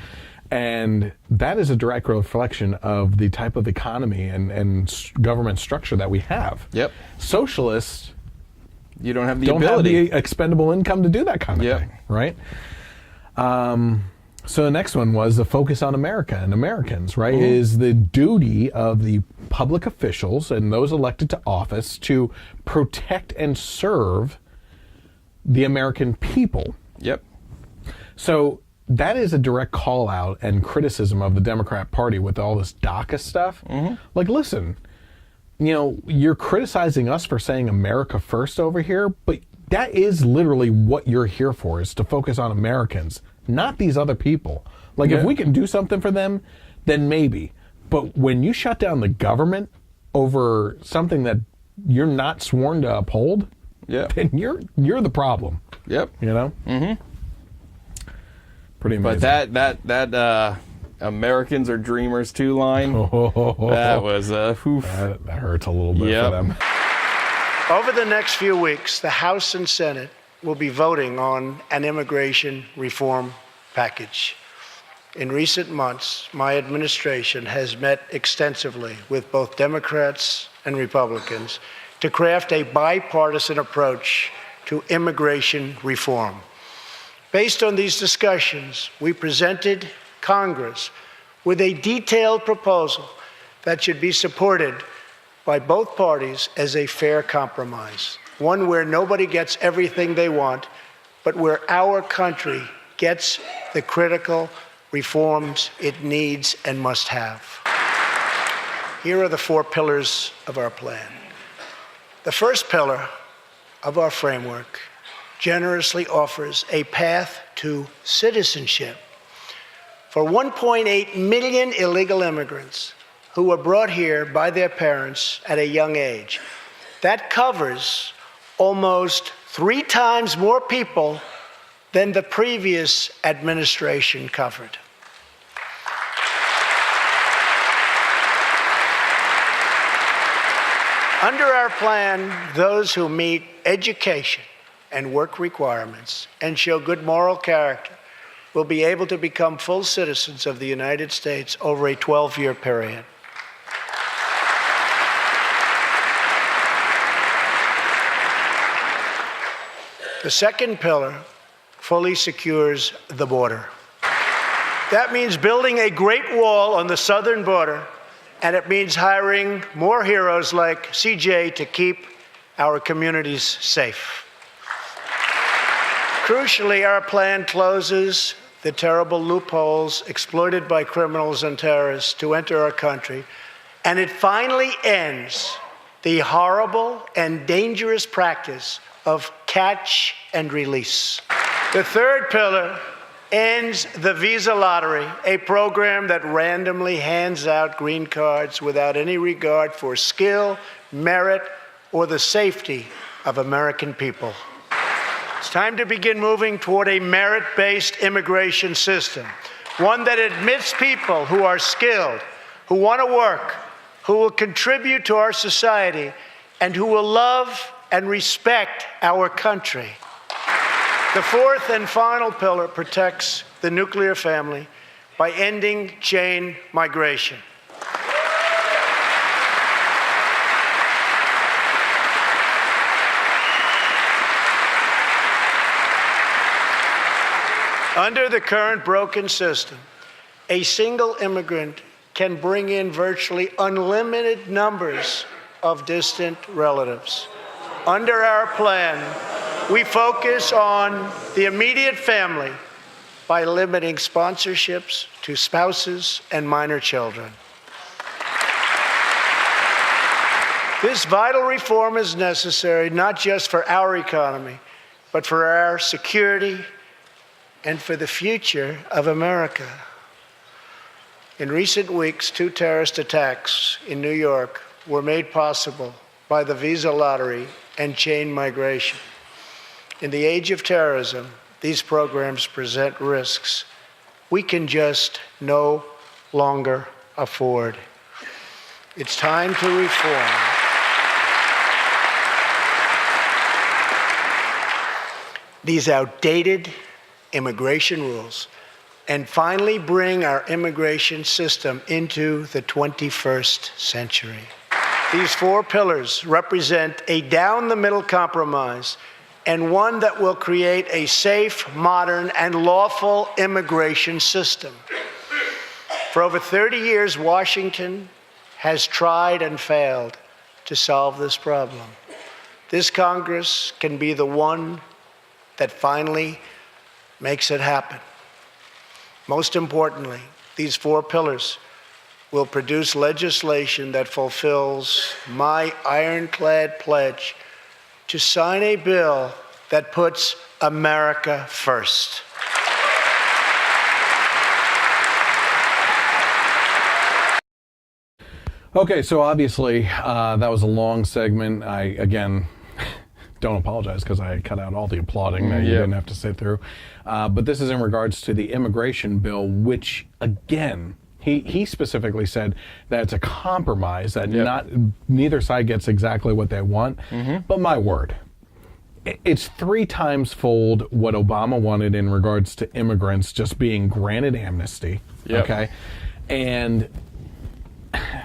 [SPEAKER 1] And that is a direct reflection of the type of economy and government structure that we have.
[SPEAKER 2] Yep.
[SPEAKER 1] Socialists
[SPEAKER 2] You don't have the
[SPEAKER 1] don't
[SPEAKER 2] ability.
[SPEAKER 1] have the expendable income to do that kind of
[SPEAKER 2] Yep.
[SPEAKER 1] thing, right? So the next one was the focus on America and Americans, right? Is the duty of the public officials and those elected to office to protect and serve the American people.
[SPEAKER 2] Yep.
[SPEAKER 1] So that is a direct call out and criticism of the Democrat Party with all this DACA stuff. Like, listen, you're criticizing us for saying America first over here, but that is literally what you're here for, is to focus on Americans, not these other people. Like, if we can do something for them, then maybe. But when you shut down the government over something that you're not sworn to uphold, then you're the problem.
[SPEAKER 2] Yep.
[SPEAKER 1] Pretty amazing.
[SPEAKER 2] But that Americans are dreamers too line, that was
[SPEAKER 1] that hurts a little bit
[SPEAKER 2] Yep.
[SPEAKER 1] for them.
[SPEAKER 3] Over the next few weeks, the House and Senate will be voting on an immigration reform package. In recent months, my administration has met extensively with both Democrats and Republicans to craft a bipartisan approach to immigration reform. Based on these discussions, we presented Congress with a detailed proposal that should be supported by both parties as a fair compromise, one where nobody gets everything they want, but where our country gets the critical reforms it needs and must have. Here are the 4 pillars of our plan. The first pillar of our framework generously offers a path to citizenship for 1.8 million illegal immigrants who were brought here by their parents at a young age. That covers almost 3 times more people than the previous administration covered. Under our plan, those who meet education and work requirements and show good moral character will be able to become full citizens of the United States over a 12-year period. The second pillar fully secures the border. That means building a great wall on the southern border, and it means hiring more heroes like CJ to keep our communities safe. Crucially, our plan closes the terrible loopholes exploited by criminals and terrorists to enter our country, and it finally ends the horrible and dangerous practice of catch and release. The third pillar ends the visa lottery, a program that randomly hands out green cards without any regard for skill, merit, or the safety of American people. It's time to begin moving toward a merit-based immigration system, one that admits people who are skilled, who want to work, who will contribute to our society, and who will love and respect our country. The fourth and final pillar protects the nuclear family by ending chain migration. Under the current broken system, a single immigrant can bring in virtually unlimited numbers of distant relatives. Under our plan, we focus on the immediate family by limiting sponsorships to spouses and minor children. This vital reform is necessary not just for our economy, but for our security and for the future of America. In recent weeks, 2 terrorist attacks in New York were made possible by the visa lottery and chain migration. In the age of terrorism, these programs present risks we can just no longer afford. It's time to reform. These outdated immigration rules and finally bring our immigration system into the 21st century. These 4 pillars represent a down-the-middle compromise and one that will create a safe, modern, and lawful immigration system. For over 30 years, Washington has tried and failed to solve this problem. This Congress can be the one that finally makes it happen. Most importantly, these 4 pillars will produce legislation that fulfills my ironclad pledge to sign a bill that puts America first.
[SPEAKER 1] Okay, so obviously that was a long segment. I, again, don't apologize because I cut out all the applauding that you didn't have to sit through. But this is in regards to the immigration bill, which, again, he specifically said that it's a compromise, that neither side gets exactly what they want. But my word, it's 3 times fold what Obama wanted in regards to immigrants just being granted amnesty. Okay, and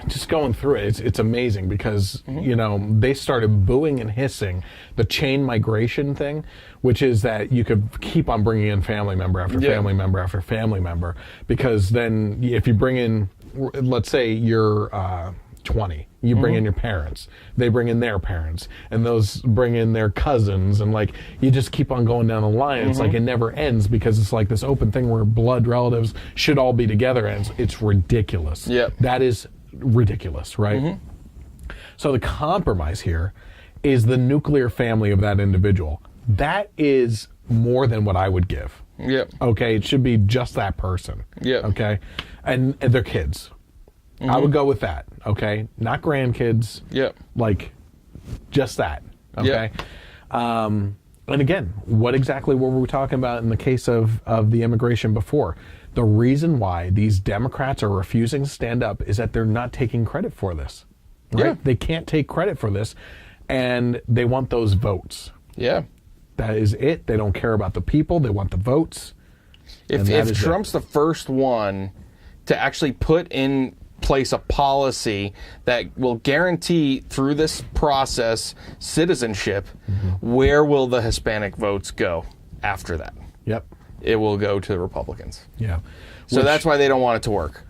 [SPEAKER 1] just going through it, it's amazing because, you know, they started booing and hissing the chain migration thing, which is that you could keep on bringing in family member after family member after family member, because then if you bring in, let's say you're 20, you bring in your parents, they bring in their parents, and those bring in their cousins, and like you just keep on going down the line. It's like it never ends because it's like this open thing where blood relatives should all be together, and it's ridiculous. That is ridiculous, right? So the compromise here is the nuclear family of that individual. That is more than what I would give. Okay, it should be just that person. Okay, and their kids. I would go with that. Okay, not grandkids. Like just that. Okay. And again, what exactly were we talking about in the case of the immigration before? The reason why these Democrats are refusing to stand up is that they're not taking credit for this. Right? They can't take credit for this, and they want those votes. That is it. They don't care about the people. They want the votes.
[SPEAKER 2] If Trump's the first one to actually put in place a policy that will guarantee through this process citizenship, where will the Hispanic votes go after that? It will go to the Republicans. So that's why they don't want it to work.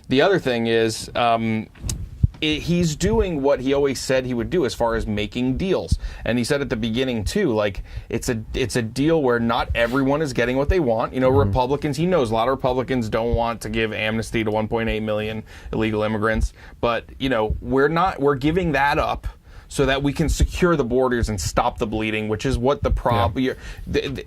[SPEAKER 2] The other thing is he's doing what he always said he would do as far as making deals. And he said at the beginning too, like it's a deal where not everyone is getting what they want. You know, Republicans, he knows a lot of Republicans don't want to give amnesty to 1.8 million illegal immigrants, but you know, we're giving that up so that we can secure the borders and stop the bleeding, which is what the problem. The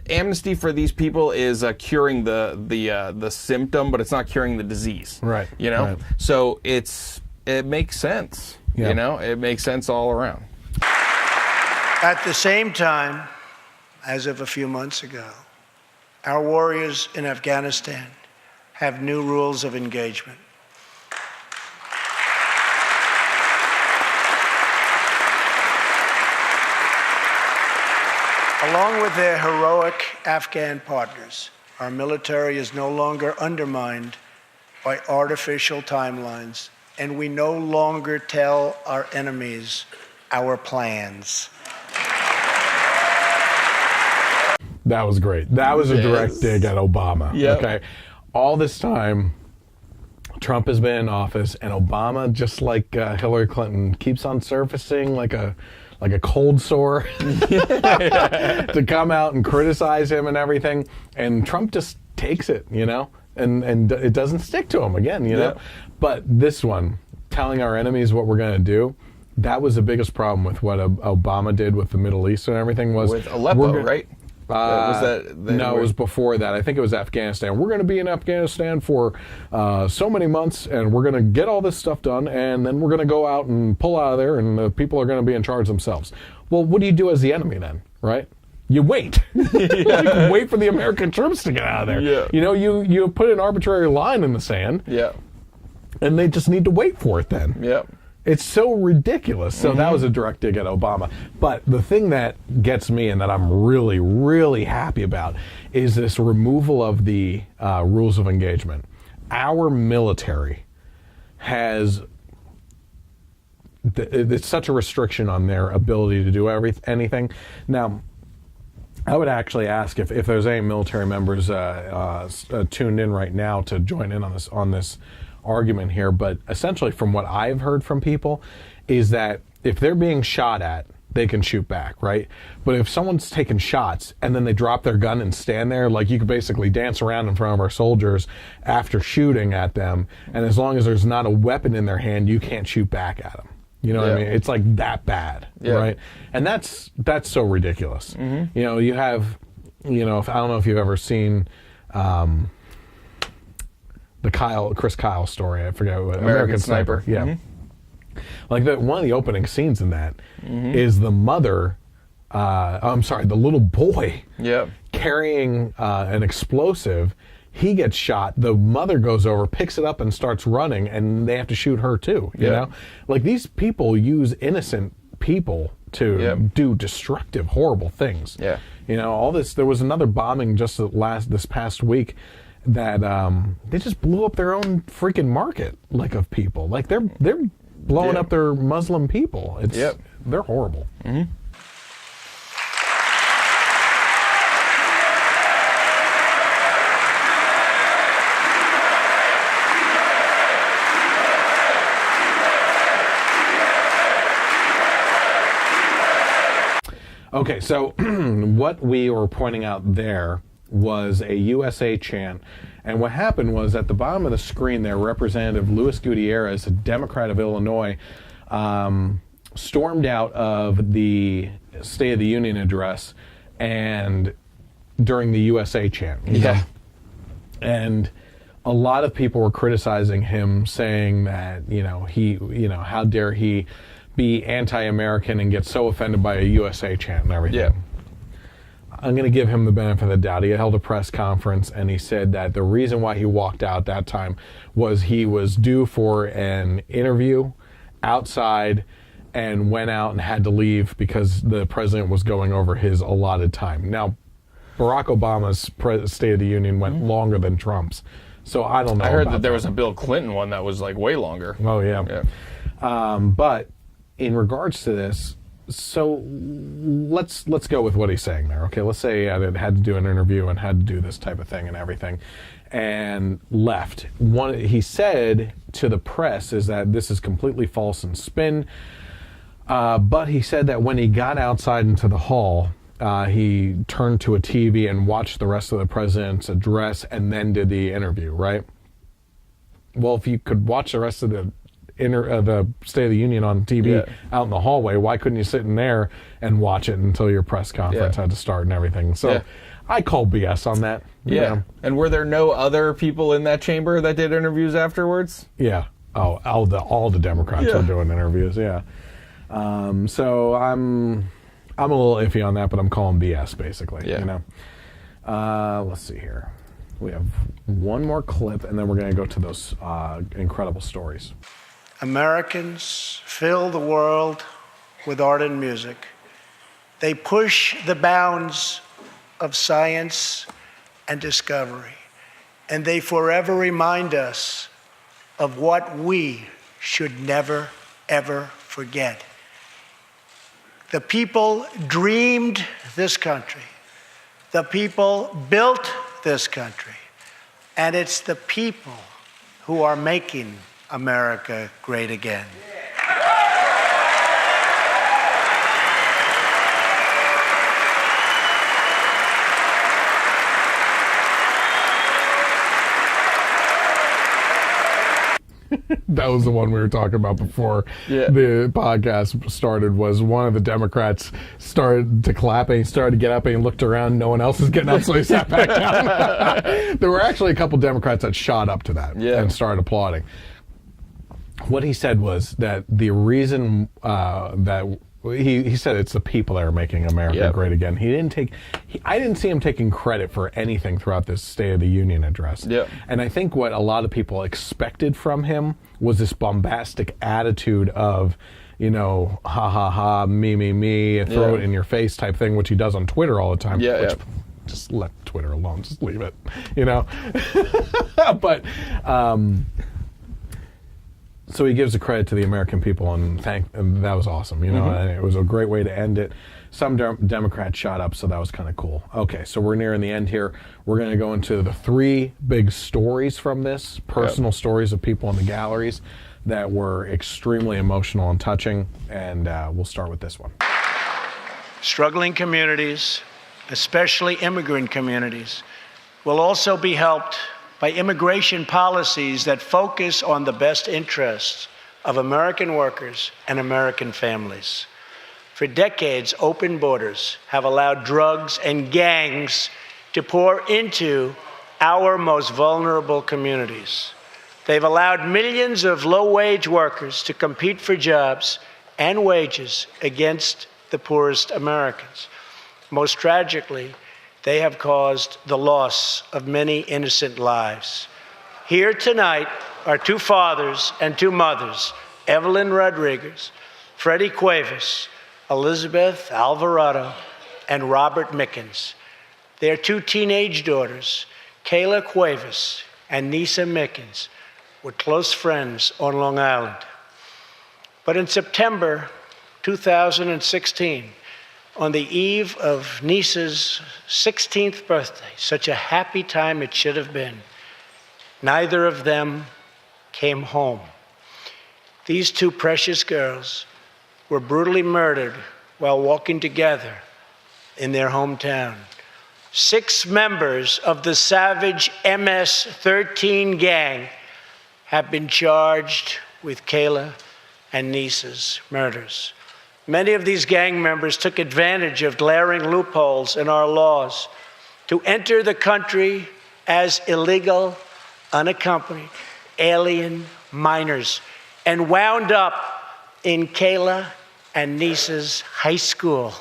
[SPEAKER 2] amnesty for these people is curing the symptom, but it's not curing the disease. You know, so it makes sense. You know, it makes sense all around.
[SPEAKER 3] At the same time, as of a few months ago, our warriors in Afghanistan have new rules of engagement. Along with their heroic Afghan partners, our military is no longer undermined by artificial timelines, and we no longer tell our enemies our plans.
[SPEAKER 1] That was great. That was a direct dig at Obama. Okay. All this time, Trump has been in office, and Obama, just like Hillary Clinton, keeps on surfacing like a cold sore to come out and criticize him and everything. And Trump just takes it, you know, and it doesn't stick to him again, you know. But this one, telling our enemies what we're going to do, that was the biggest problem with what Obama did with the Middle East and everything. Was
[SPEAKER 2] with Aleppo, right? Was that
[SPEAKER 1] no, it was before that. I think it was Afghanistan. We're going to be in Afghanistan for so many months, and we're going to get all this stuff done, and then we're going to go out and pull out of there, and the people are going to be in charge themselves. Well, what do you do as the enemy then, right? you wait. Like, wait for the American troops to get out of there.
[SPEAKER 2] Yeah.
[SPEAKER 1] You know, you put an arbitrary line in the sand,
[SPEAKER 2] Yeah.
[SPEAKER 1] and they just need to wait for it then.
[SPEAKER 2] Yeah.
[SPEAKER 1] It's so ridiculous. So that was a direct dig at Obama. But the thing that gets me and that I'm really, really happy about is this removal of the rules of engagement. Our military has... It's such a restriction on their ability to do anything. Now, I would actually ask if there's any military members tuned in right now to join in on this argument here. But essentially, from what I've heard from people, is that if they're being shot at, they can shoot back, right? But if someone's taking shots and then they drop their gun and stand there, like you could basically dance around in front of our soldiers after shooting at them, and as long as there's not a weapon in their hand, you can't shoot back at them. You know what I mean? It's like that bad, right? And that's so ridiculous. You know, you have, you know, I don't know if you've ever seen the Chris Kyle story. I forget what
[SPEAKER 2] American Sniper.
[SPEAKER 1] Yeah. Like one of the opening scenes in that is the mother. The little boy.
[SPEAKER 2] Yeah.
[SPEAKER 1] Carrying an explosive. He gets shot. The mother goes over, picks it up, and starts running, and they have to shoot her too. You know, like these people use innocent people to do destructive, horrible things. Yeah. You know, all this. There was another bombing just this past week that they just blew up their own freaking market, like of people. Like they're blowing up their Muslim people. It's they're horrible. Okay, so what we were pointing out there was a USA chant, and what happened was at the bottom of the screen there, Representative Luis Gutierrez, a Democrat of Illinois, stormed out of the State of the Union address and during the USA chant. And a lot of people were criticizing him, saying that, how dare he be anti-American and get so offended by a USA chant and everything. I'm going to give him the benefit of the doubt. He held a press conference and he said that the reason why he walked out that time was he was due for an interview outside and went out and had to leave because the president was going over his allotted time. Now, Barack Obama's State of the Union went longer than Trump's, so I don't know.
[SPEAKER 2] I heard that there was a Bill Clinton one that was like way longer.
[SPEAKER 1] Oh, yeah. But in regards to this, so let's go with what he's saying there. Okay, let's say I had to do an interview and had to do this type of thing and everything, and left. He said to the press is that this is completely false and spin. But he said that when he got outside into the hall, he turned to a TV and watched the rest of the president's address and then did the interview. Right. Well, if you could watch the rest of the State of the Union on TV out in the hallway, why couldn't you sit in there and watch it until your press conference had to start and everything? So I call BS on that. You know? And
[SPEAKER 2] were there no other people in that chamber that did interviews afterwards?
[SPEAKER 1] Yeah. Oh, all the Democrats were doing interviews. Yeah. So I'm a little iffy on that, but I'm calling BS basically. You know. Let's see here. We have one more clip, and then we're going to go to those incredible stories.
[SPEAKER 3] Americans fill the world with art and music. They push the bounds of science and discovery, and they forever remind us of what we should never, ever forget. The people dreamed this country. The people built this country. And it's the people who are making America great again.
[SPEAKER 1] That was the one we were talking about before the podcast started. Was one of the Democrats started to clap and he started to get up and he looked around. No one else is getting up, so he sat back down. There were actually a couple Democrats that shot up to that and started applauding. What he said was that the reason that He said it's the people that are making America great again. I didn't see him taking credit for anything throughout this State of the Union address.
[SPEAKER 2] Yep.
[SPEAKER 1] And I think what a lot of people expected from him was this bombastic attitude of, ha ha ha, me, throw it in your face type thing, which he does on Twitter all the time. Just let Twitter alone. Just leave it, But so he gives the credit to the American people, and that was awesome, and it was a great way to end it. Some Democrats shot up, so that was kind of cool. Okay, so we're nearing the end here. We're going to go into the 3 big stories from this, personal stories of people in the galleries that were extremely emotional and touching, and we'll start with this one.
[SPEAKER 3] Struggling communities, especially immigrant communities, will also be helped by immigration policies that focus on the best interests of American workers and American families. For decades, open borders have allowed drugs and gangs to pour into our most vulnerable communities. They've allowed millions of low-wage workers to compete for jobs and wages against the poorest Americans. Most tragically, they have caused the loss of many innocent lives. Here tonight are 2 fathers and 2 mothers, Evelyn Rodriguez, Freddie Cuevas, Elizabeth Alvarado, and Robert Mickens. Their 2 teenage daughters, Kayla Cuevas and Nisa Mickens, were close friends on Long Island. But in September 2016, on the eve of Nisa's 16th birthday, such a happy time it should have been, neither of them came home. These 2 precious girls were brutally murdered while walking together in their hometown. 6 members of the savage MS-13 gang have been charged with Kayla and Nisa's murders. Many of these gang members took advantage of glaring loopholes in our laws to enter the country as illegal, unaccompanied, alien minors and wound up in Kayla and Nisa's high school.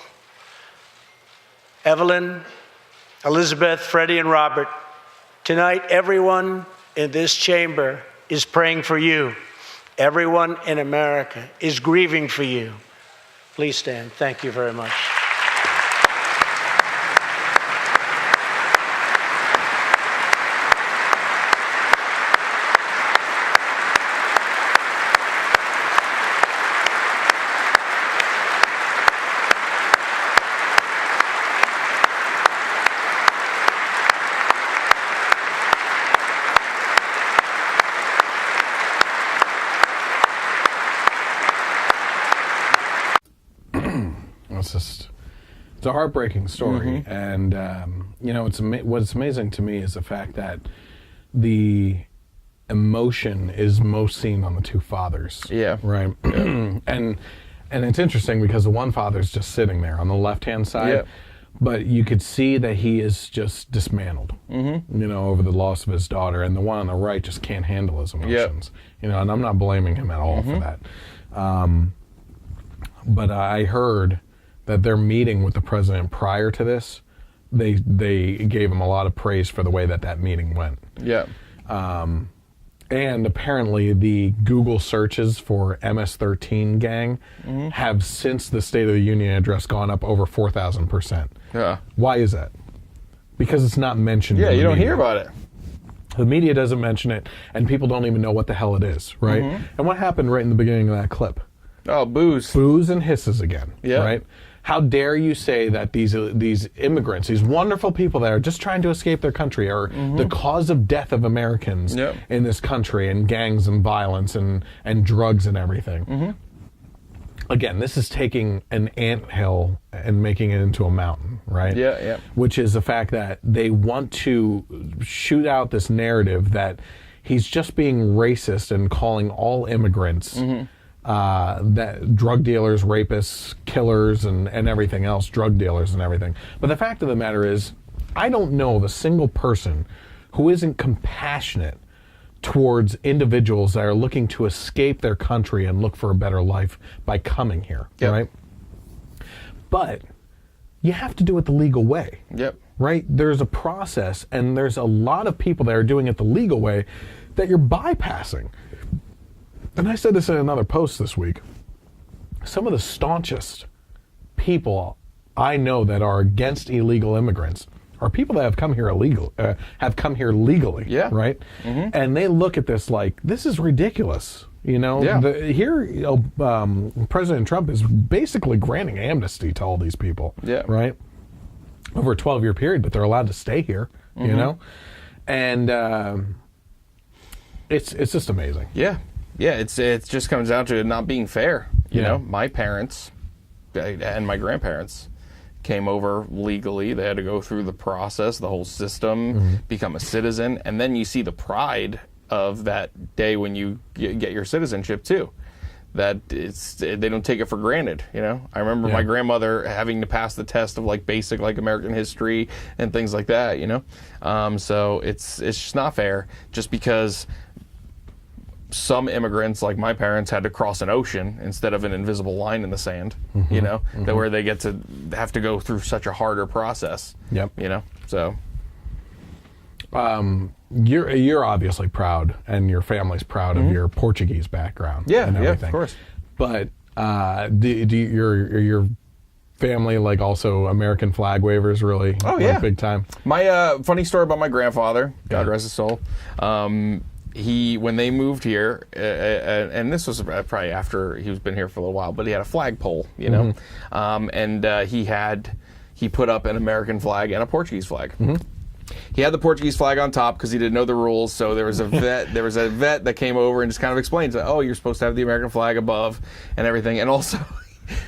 [SPEAKER 3] Evelyn, Elizabeth, Freddie, and Robert, tonight everyone in this chamber is praying for you. Everyone in America is grieving for you. Please stand. Thank you very much.
[SPEAKER 1] It's a heartbreaking story, and what's amazing to me is the fact that the emotion is most seen on the 2 fathers.
[SPEAKER 2] Yeah.
[SPEAKER 1] Right. Yeah. and it's interesting because the one father's just sitting there on the left-hand side, but you could see that he is just dismantled, over the loss of his daughter, and the one on the right just can't handle his emotions. And I'm not blaming him at all for that. But I heard that their meeting with the president prior to this, they gave him a lot of praise for the way that meeting went. Yeah. And apparently the Google searches for MS-13 gang have, since the State of the Union address, gone up over 4,000%. Yeah. Why is that? Because it's not mentioned.
[SPEAKER 2] Yeah, you don't hear about it.
[SPEAKER 1] The media doesn't mention it, and people don't even know what the hell it is, right? And what happened right in the beginning of that clip?
[SPEAKER 2] Oh, booze.
[SPEAKER 1] Booze and hisses again, right? How dare you say that these immigrants, these wonderful people that are just trying to escape their country, are the cause of death of Americans in this country, and gangs and violence and drugs and everything. Again, this is taking an anthill and making it into a mountain, right? Yeah. Which is the fact that they want to shoot out this narrative that he's just being racist and calling all immigrants that drug dealers, rapists, killers, and everything else, drug dealers and everything. But the fact of the matter is, I don't know of a single person who isn't compassionate towards individuals that are looking to escape their country and look for a better life by coming here, right? But you have to do it the legal way.
[SPEAKER 2] Yep.
[SPEAKER 1] Right? There's a process, and there's a lot of people that are doing it the legal way that you're bypassing. And I said this in another post this week. Some of the staunchest people I know that are against illegal immigrants are people that have come here legally.
[SPEAKER 2] Yeah.
[SPEAKER 1] Right? Mm-hmm. And they look at this like, this is ridiculous. You know, President Trump is basically granting amnesty to all these people.
[SPEAKER 2] Yeah.
[SPEAKER 1] Right? Over a 12-year period, but they're allowed to stay here. Mm-hmm. You know, and it's just amazing.
[SPEAKER 2] Yeah. Yeah, it just comes down to it not being fair. You know, my parents and my grandparents came over legally. They had to go through the process, the whole system, become a citizen, and then you see the pride of that day when you get your citizenship too. That they don't take it for granted. You know, I remember my grandmother having to pass the test of like basic like American history and things like that. You know, so it's just not fair just because some immigrants, like my parents, had to cross an ocean instead of an invisible line in the sand, you know, that where they get to have to go through such a harder process.
[SPEAKER 1] Yep.
[SPEAKER 2] You know, so.
[SPEAKER 1] You're obviously proud, and your family's proud of your Portuguese background.
[SPEAKER 2] Yeah,
[SPEAKER 1] and everything.
[SPEAKER 2] yeah, of course.
[SPEAKER 1] But your family like also American flag wavers really?
[SPEAKER 2] Oh yeah,
[SPEAKER 1] big time.
[SPEAKER 2] My funny story about my grandfather, God rest his soul. When they moved here, and this was probably after he's been here for a little while, but he had a flagpole, you know, and he put up an American flag and a Portuguese flag. He had the Portuguese flag on top because he didn't know the rules. So there was a vet that came over and just kind of explained, oh, you're supposed to have the American flag above and everything, and also.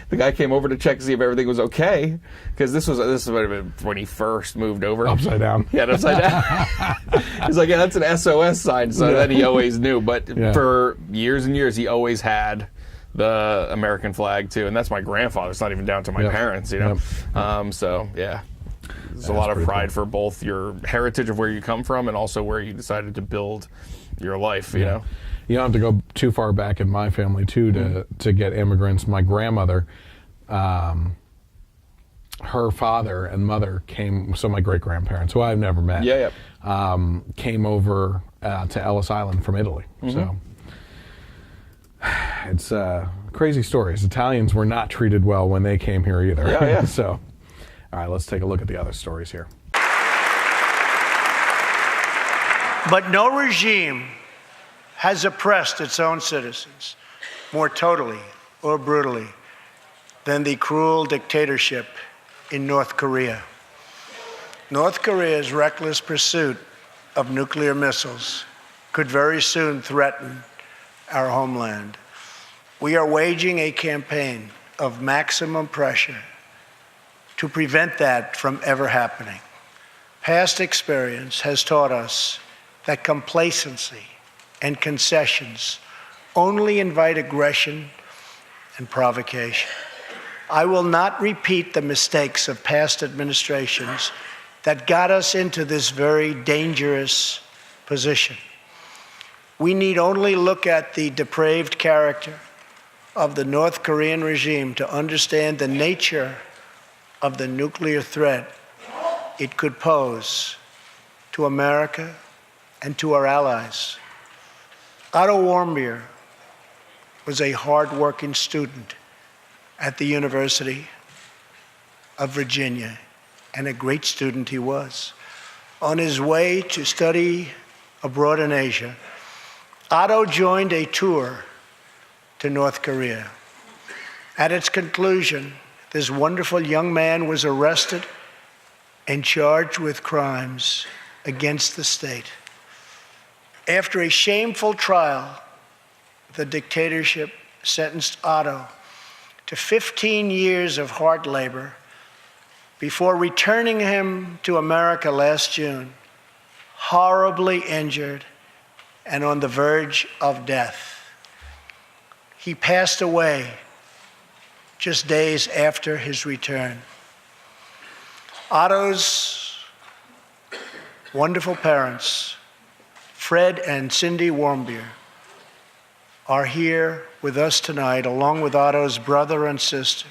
[SPEAKER 2] The guy came over to check to see if everything was okay, because this would have been when he first moved over.
[SPEAKER 1] Upside down.
[SPEAKER 2] Yeah, upside down. He's like, yeah, that's an SOS sign, so that he always knew. But for years and years, he always had the American flag too, and that's my grandfather. It's not even down to my parents, you know. So yeah, there's a lot of pride for both your heritage of where you come from and also where you decided to build your life. You know.
[SPEAKER 1] You don't have to go too far back in my family, too, to get immigrants. My grandmother, her father and mother came, so my great-grandparents, who I've never met, came over to Ellis Island from Italy. So it's crazy stories. Italians were not treated well when they came here either. So, all right, let's take a look at the other stories here.
[SPEAKER 3] But no regime has oppressed its own citizens more totally or brutally than the cruel dictatorship in North Korea. North Korea's reckless pursuit of nuclear missiles could very soon threaten our homeland. We are waging a campaign of maximum pressure to prevent that from ever happening. Past experience has taught us that complacency and concessions only invite aggression and provocation. I will not repeat the mistakes of past administrations that got us into this very dangerous position. We need only look at the depraved character of the North Korean regime to understand the nature of the nuclear threat it could pose to America and to our allies. Otto Warmbier was a hard-working student at the University of Virginia, and a great student he was. On his way to study abroad in Asia, Otto joined a tour to North Korea. At its conclusion, this wonderful young man was arrested and charged with crimes against the state. After a shameful trial, the dictatorship sentenced Otto to 15 years of hard labor before returning him to America last June, horribly injured and on the verge of death. He passed away just days after his return. Otto's wonderful parents, Fred and Cindy Warmbier, are here with us tonight, along with Otto's brother and sister,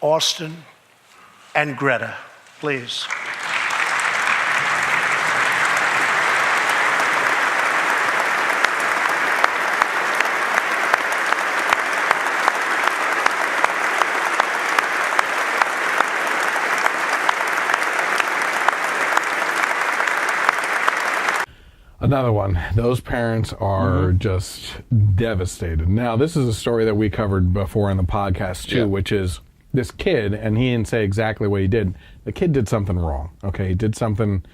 [SPEAKER 3] Austin and Greta. Please.
[SPEAKER 1] Another one. Those parents are just devastated. Now, this is a story that we covered before in the podcast, too, which is this kid, and he didn't say exactly what he did. The kid did something wrong, okay? He did something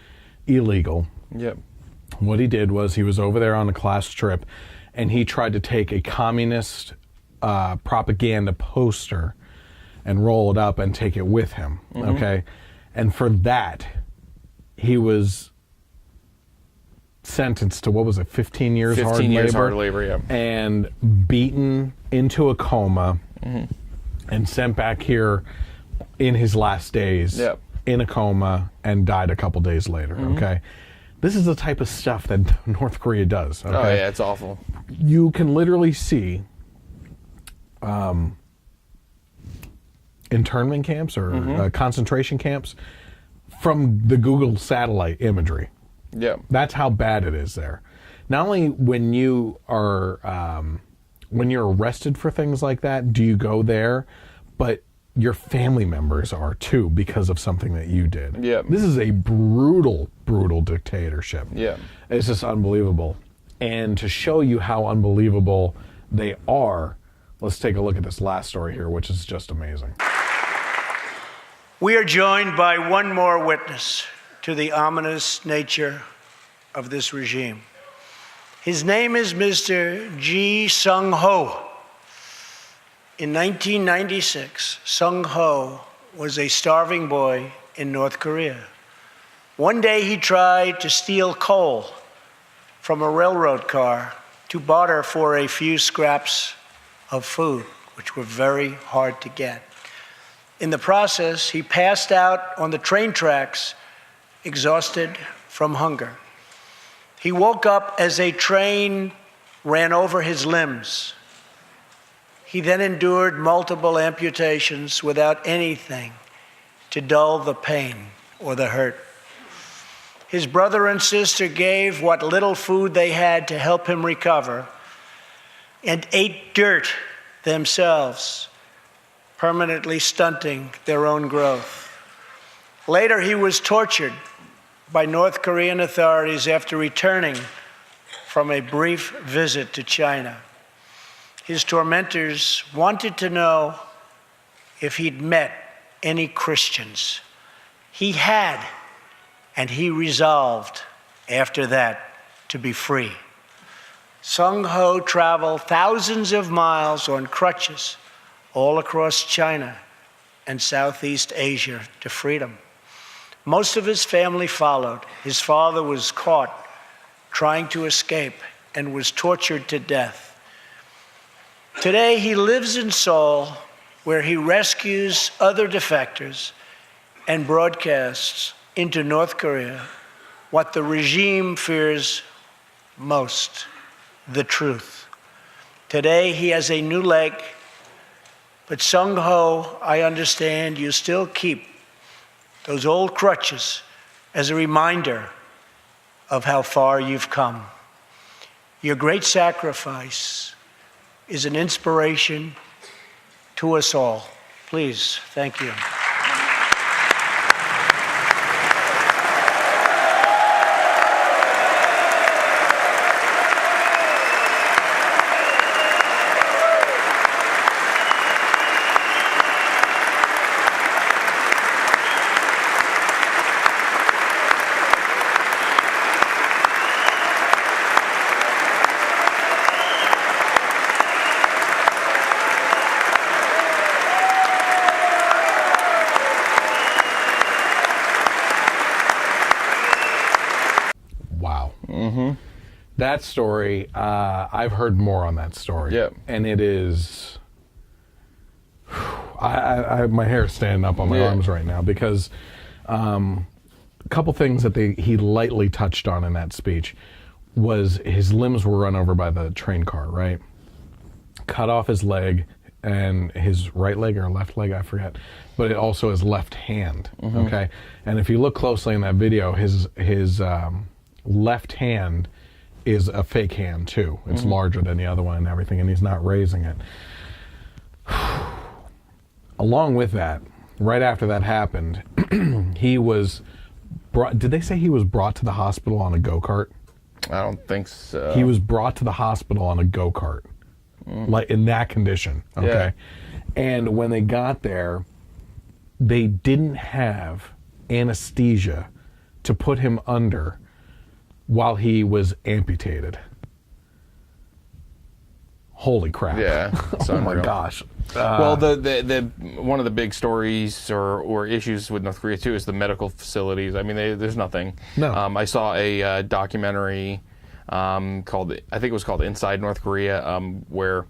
[SPEAKER 1] illegal.
[SPEAKER 2] Yep.
[SPEAKER 1] What he did was he was over there on a class trip, and he tried to take a communist propaganda poster and roll it up and take it with him, okay? And for that, he was sentenced to, what was it, 15 years hard labor?
[SPEAKER 2] 15 years hard labor, yeah.
[SPEAKER 1] And beaten into a coma and sent back here in his last days in a coma and died a couple days later, okay? This is the type of stuff that North Korea does, okay?
[SPEAKER 2] Oh, yeah, it's awful.
[SPEAKER 1] You can literally see internment camps or concentration camps from the Google satellite imagery.
[SPEAKER 2] Yeah.
[SPEAKER 1] That's how bad it is there. Not only when you are when you're arrested for things like that, do you go there, but your family members are too because of something that you did.
[SPEAKER 2] Yeah.
[SPEAKER 1] This is a brutal, brutal dictatorship.
[SPEAKER 2] Yeah.
[SPEAKER 1] It's just unbelievable. And to show you how unbelievable they are, let's take a look at this last story here, which is just amazing.
[SPEAKER 3] We are joined by one more witness to the ominous nature of this regime. His name is Mr. Ji Sung-ho. In 1996, Sung-ho was a starving boy in North Korea. One day he tried to steal coal from a railroad car to barter for a few scraps of food, which were very hard to get. In the process, he passed out on the train tracks, exhausted from hunger. He woke up as a train ran over his limbs. He then endured multiple amputations without anything to dull the pain or the hurt. His brother and sister gave what little food they had to help him recover and ate dirt themselves, permanently stunting their own growth. Later, he was tortured by North Korean authorities after returning from a brief visit to China. His tormentors wanted to know if he'd met any Christians. He had, and he resolved after that to be free. Sung-ho traveled thousands of miles on crutches all across China and Southeast Asia to freedom. Most of his family followed. His father was caught trying to escape and was tortured to death. Today, he lives in Seoul, where he rescues other defectors and broadcasts into North Korea what the regime fears most, the truth. Today, he has a new leg, but Sung-ho, I understand you still keep those old crutches as a reminder of how far you've come. Your great sacrifice is an inspiration to us all. Please, thank you.
[SPEAKER 1] That story, I've heard more on that story.
[SPEAKER 2] Yeah.
[SPEAKER 1] And it is, my hair is standing up on my arms right now because a couple things that he lightly touched on in that speech was his limbs were run over by the train car, right? Cut off his leg, and his right leg or left leg, I forget, but it also his left hand. Okay, and if you look closely in that video, his left hand is a fake hand too. It's larger than the other one and everything, and he's not raising it. Along with that, right after that happened, he was brought. Did they say he was brought to the hospital on a go-kart?
[SPEAKER 2] I don't think so.
[SPEAKER 1] He was brought to the hospital on a go-kart, like in that condition. Okay,
[SPEAKER 2] Yeah.
[SPEAKER 1] and when they got there, they didn't have anesthesia to put him under while he was amputated. Holy crap!
[SPEAKER 2] Yeah, it's
[SPEAKER 1] Oh my
[SPEAKER 2] unreal.
[SPEAKER 1] gosh.
[SPEAKER 2] Well, the one of the big stories or issues with North Korea too is the medical facilities. I mean, there's nothing.
[SPEAKER 1] No.
[SPEAKER 2] I saw a documentary called, I think it was called Inside North Korea, where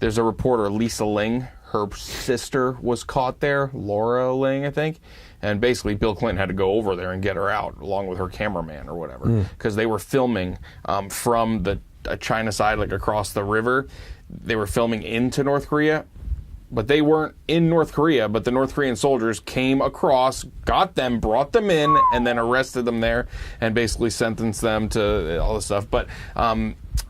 [SPEAKER 2] there's a reporter, Lisa Ling. Her sister was caught there, Laura Ling, I think, and basically Bill Clinton had to go over there and get her out along with her cameraman or whatever, because they were filming from the China side, like across the river. They were filming into North Korea, but they weren't in North Korea, but the North Korean soldiers came across, got them, brought them in, and then arrested them there and basically sentenced them to all this stuff. But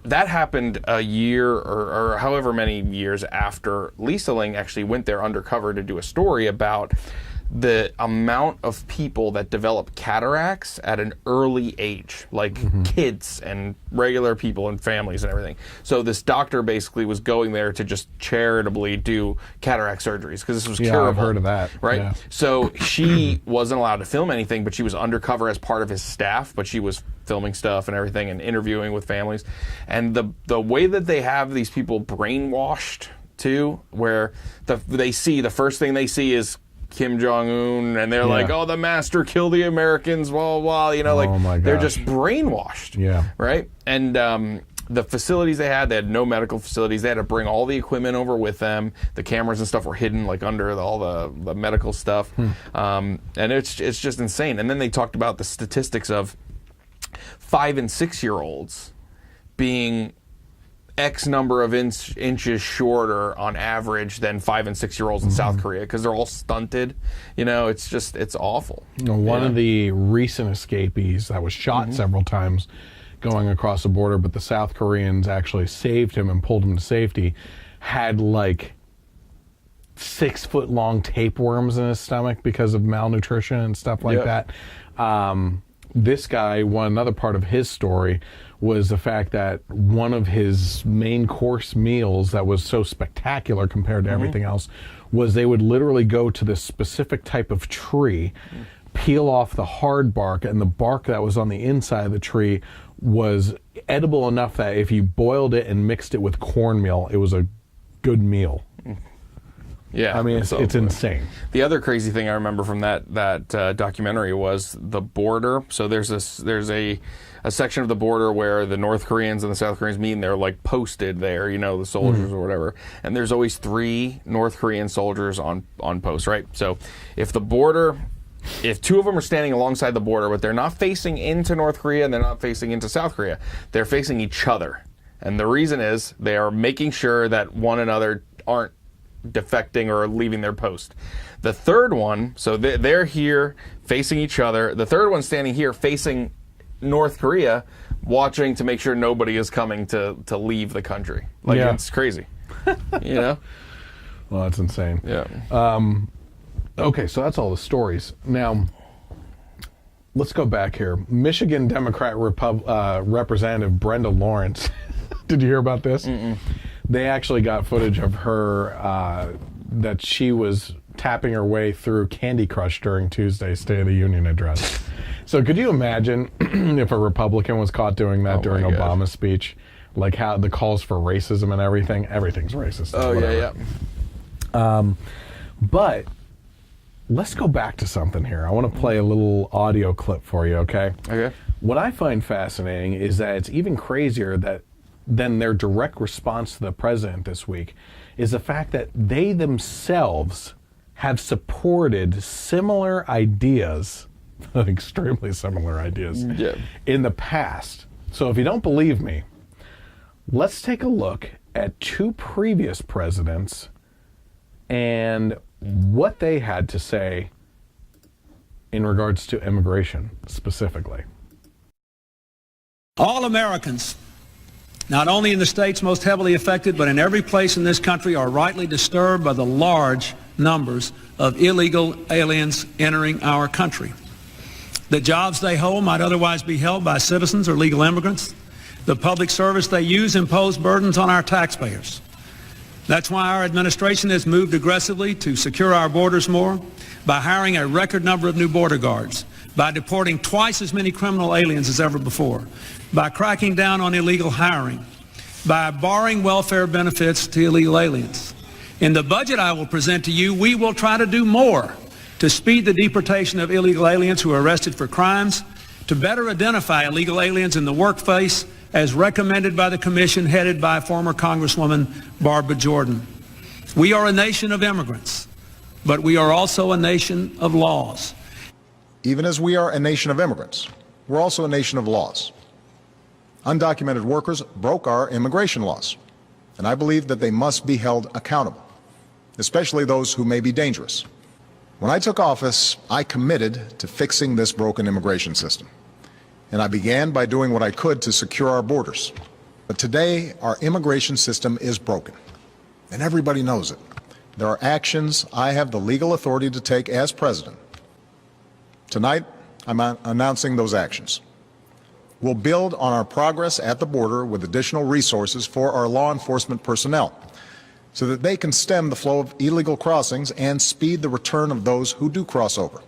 [SPEAKER 2] that happened a year or however many years after Lisa Ling actually went there undercover to do a story about the amount of people that develop cataracts at an early age, like kids and regular people and families and everything. So this doctor basically was going there to just charitably do cataract surgeries because this was curable.
[SPEAKER 1] I've heard of that.
[SPEAKER 2] Right?
[SPEAKER 1] Yeah.
[SPEAKER 2] So she wasn't allowed to film anything, but she was undercover as part of his staff, but she was filming stuff and everything and interviewing with families. And the way that they have these people brainwashed too, where they see, the first thing they see is Kim Jong-un, and they're like, oh, the master killed the Americans, blah, blah, you know,
[SPEAKER 1] Oh, my
[SPEAKER 2] they're
[SPEAKER 1] gosh.
[SPEAKER 2] just brainwashed.
[SPEAKER 1] Yeah.
[SPEAKER 2] Right? And the facilities they had no medical facilities. They had to bring all the equipment over with them. The cameras and stuff were hidden, like, under all the medical stuff. And it's just insane. And then they talked about the statistics of 5 and 6 year olds being X number of inches shorter on average than 5 and 6 year olds in South Korea because they're all stunted. You know, it's awful.
[SPEAKER 1] One of the recent escapees that was shot several times going across the border, but the South Koreans actually saved him and pulled him to safety, had like 6-foot-long tapeworms in his stomach because of malnutrition and stuff like that. This guy, another part of his story was the fact that one of his main course meals that was so spectacular compared to everything else was they would literally go to this specific type of tree, peel off the hard bark, and the bark that was on the inside of the tree was edible enough that if you boiled it and mixed it with cornmeal, it was a good meal.
[SPEAKER 2] Yeah,
[SPEAKER 1] I mean, it's insane.
[SPEAKER 2] The other crazy thing I remember from that documentary was the border. So there's a section of the border where the North Koreans and the South Koreans meet, and they're like posted there, you know, the soldiers or whatever. And there's always 3 North Korean soldiers on post, right? So if 2 of them are standing alongside the border, but they're not facing into North Korea and they're not facing into South Korea, they're facing each other. And the reason is they are making sure that one another aren't defecting or leaving their post. The third one, so they're here facing each other. The third one standing here facing North Korea, watching to make sure nobody is coming to leave the country. Like, it's crazy. You know?
[SPEAKER 1] Well, that's insane.
[SPEAKER 2] Yeah.
[SPEAKER 1] Okay, so that's all the stories. Now, let's go back here. Michigan Democrat Representative Brenda Lawrence. Did you hear about this? They actually got footage of her that she was tapping her way through Candy Crush during Tuesday's State of the Union address. So could you imagine if a Republican was caught doing that during Obama's speech? Like how the calls for racism and everything. Everything's racist.
[SPEAKER 2] Oh,
[SPEAKER 1] whatever.
[SPEAKER 2] yeah.
[SPEAKER 1] But let's go back to something here. I want to play a little audio clip for you, okay?
[SPEAKER 2] Okay.
[SPEAKER 1] What I find fascinating is that it's even crazier than their direct response to the president this week is the fact that they themselves have supported similar ideas, extremely similar ideas, in the past. So if you don't believe me, let's take a look at 2 previous presidents and what they had to say in regards to immigration specifically.
[SPEAKER 4] All Americans, not only in the states most heavily affected, but in every place in this country, are rightly disturbed by the large numbers of illegal aliens entering our country. The jobs they hold might otherwise be held by citizens or legal immigrants. The public service they use impose burdens on our taxpayers. That's why our administration has moved aggressively to secure our borders more, by hiring a record number of new border guards, by deporting twice as many criminal aliens as ever before, by cracking down on illegal hiring, by barring welfare benefits to illegal aliens. In the budget I will present to you, we will try to do more to speed the deportation of illegal aliens who are arrested for crimes, to better identify illegal aliens in the workplace as recommended by the commission headed by former Congresswoman Barbara Jordan. We are a nation of immigrants, but we are also a nation of laws.
[SPEAKER 5] Even as we are a nation of immigrants, we're also a nation of laws. Undocumented workers broke our immigration laws, and I believe that they must be held accountable, especially those who may be dangerous. When I took office, I committed to fixing this broken immigration system, and I began by doing what I could to secure our borders. But today, our immigration system is broken, and everybody knows it. There are actions I have the legal authority to take as president. Tonight, I'm announcing those actions. We'll build on our progress at the border with additional resources for our law enforcement personnel so that they can stem the flow of illegal crossings and speed the return of those who do cross over.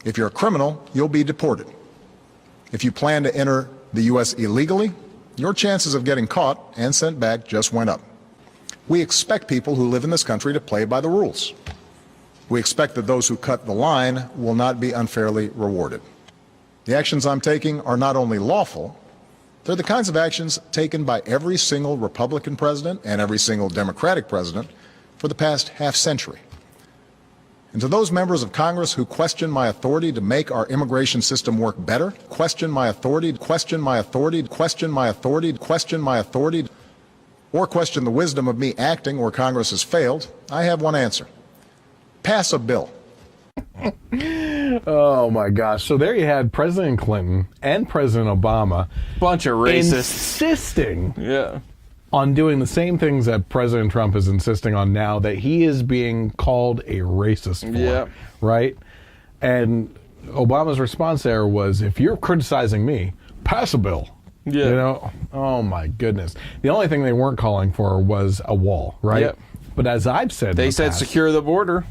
[SPEAKER 5] If you're a criminal, you'll be deported. If you plan to enter the U.S. illegally, your chances of getting caught and sent back just went up. We expect people who live in this country to play by the rules. We expect that those who cut the line will not be unfairly rewarded. The actions I'm taking are not only lawful, they're the kinds of actions taken by every single Republican president and every single Democratic president for the past half century. And to those members of Congress who question my authority to make our immigration system work better, question my authority, question my authority, question my authority, question my authority, or question the wisdom of me acting where Congress has failed, I have one answer. Pass a bill.
[SPEAKER 1] Oh my gosh. So there you had President Clinton and President Obama.
[SPEAKER 2] Bunch of racists.
[SPEAKER 1] Insisting
[SPEAKER 2] Yeah.
[SPEAKER 1] on doing the same things that President Trump is insisting on now that he is being called a racist for.
[SPEAKER 2] Yeah.
[SPEAKER 1] Right? And Obama's response there was, if you're criticizing me, pass a bill.
[SPEAKER 2] Yeah.
[SPEAKER 1] You know? Oh my goodness. The only thing they weren't calling for was a wall, right?
[SPEAKER 2] Yep.
[SPEAKER 1] But as I've said,
[SPEAKER 2] They said secure the border.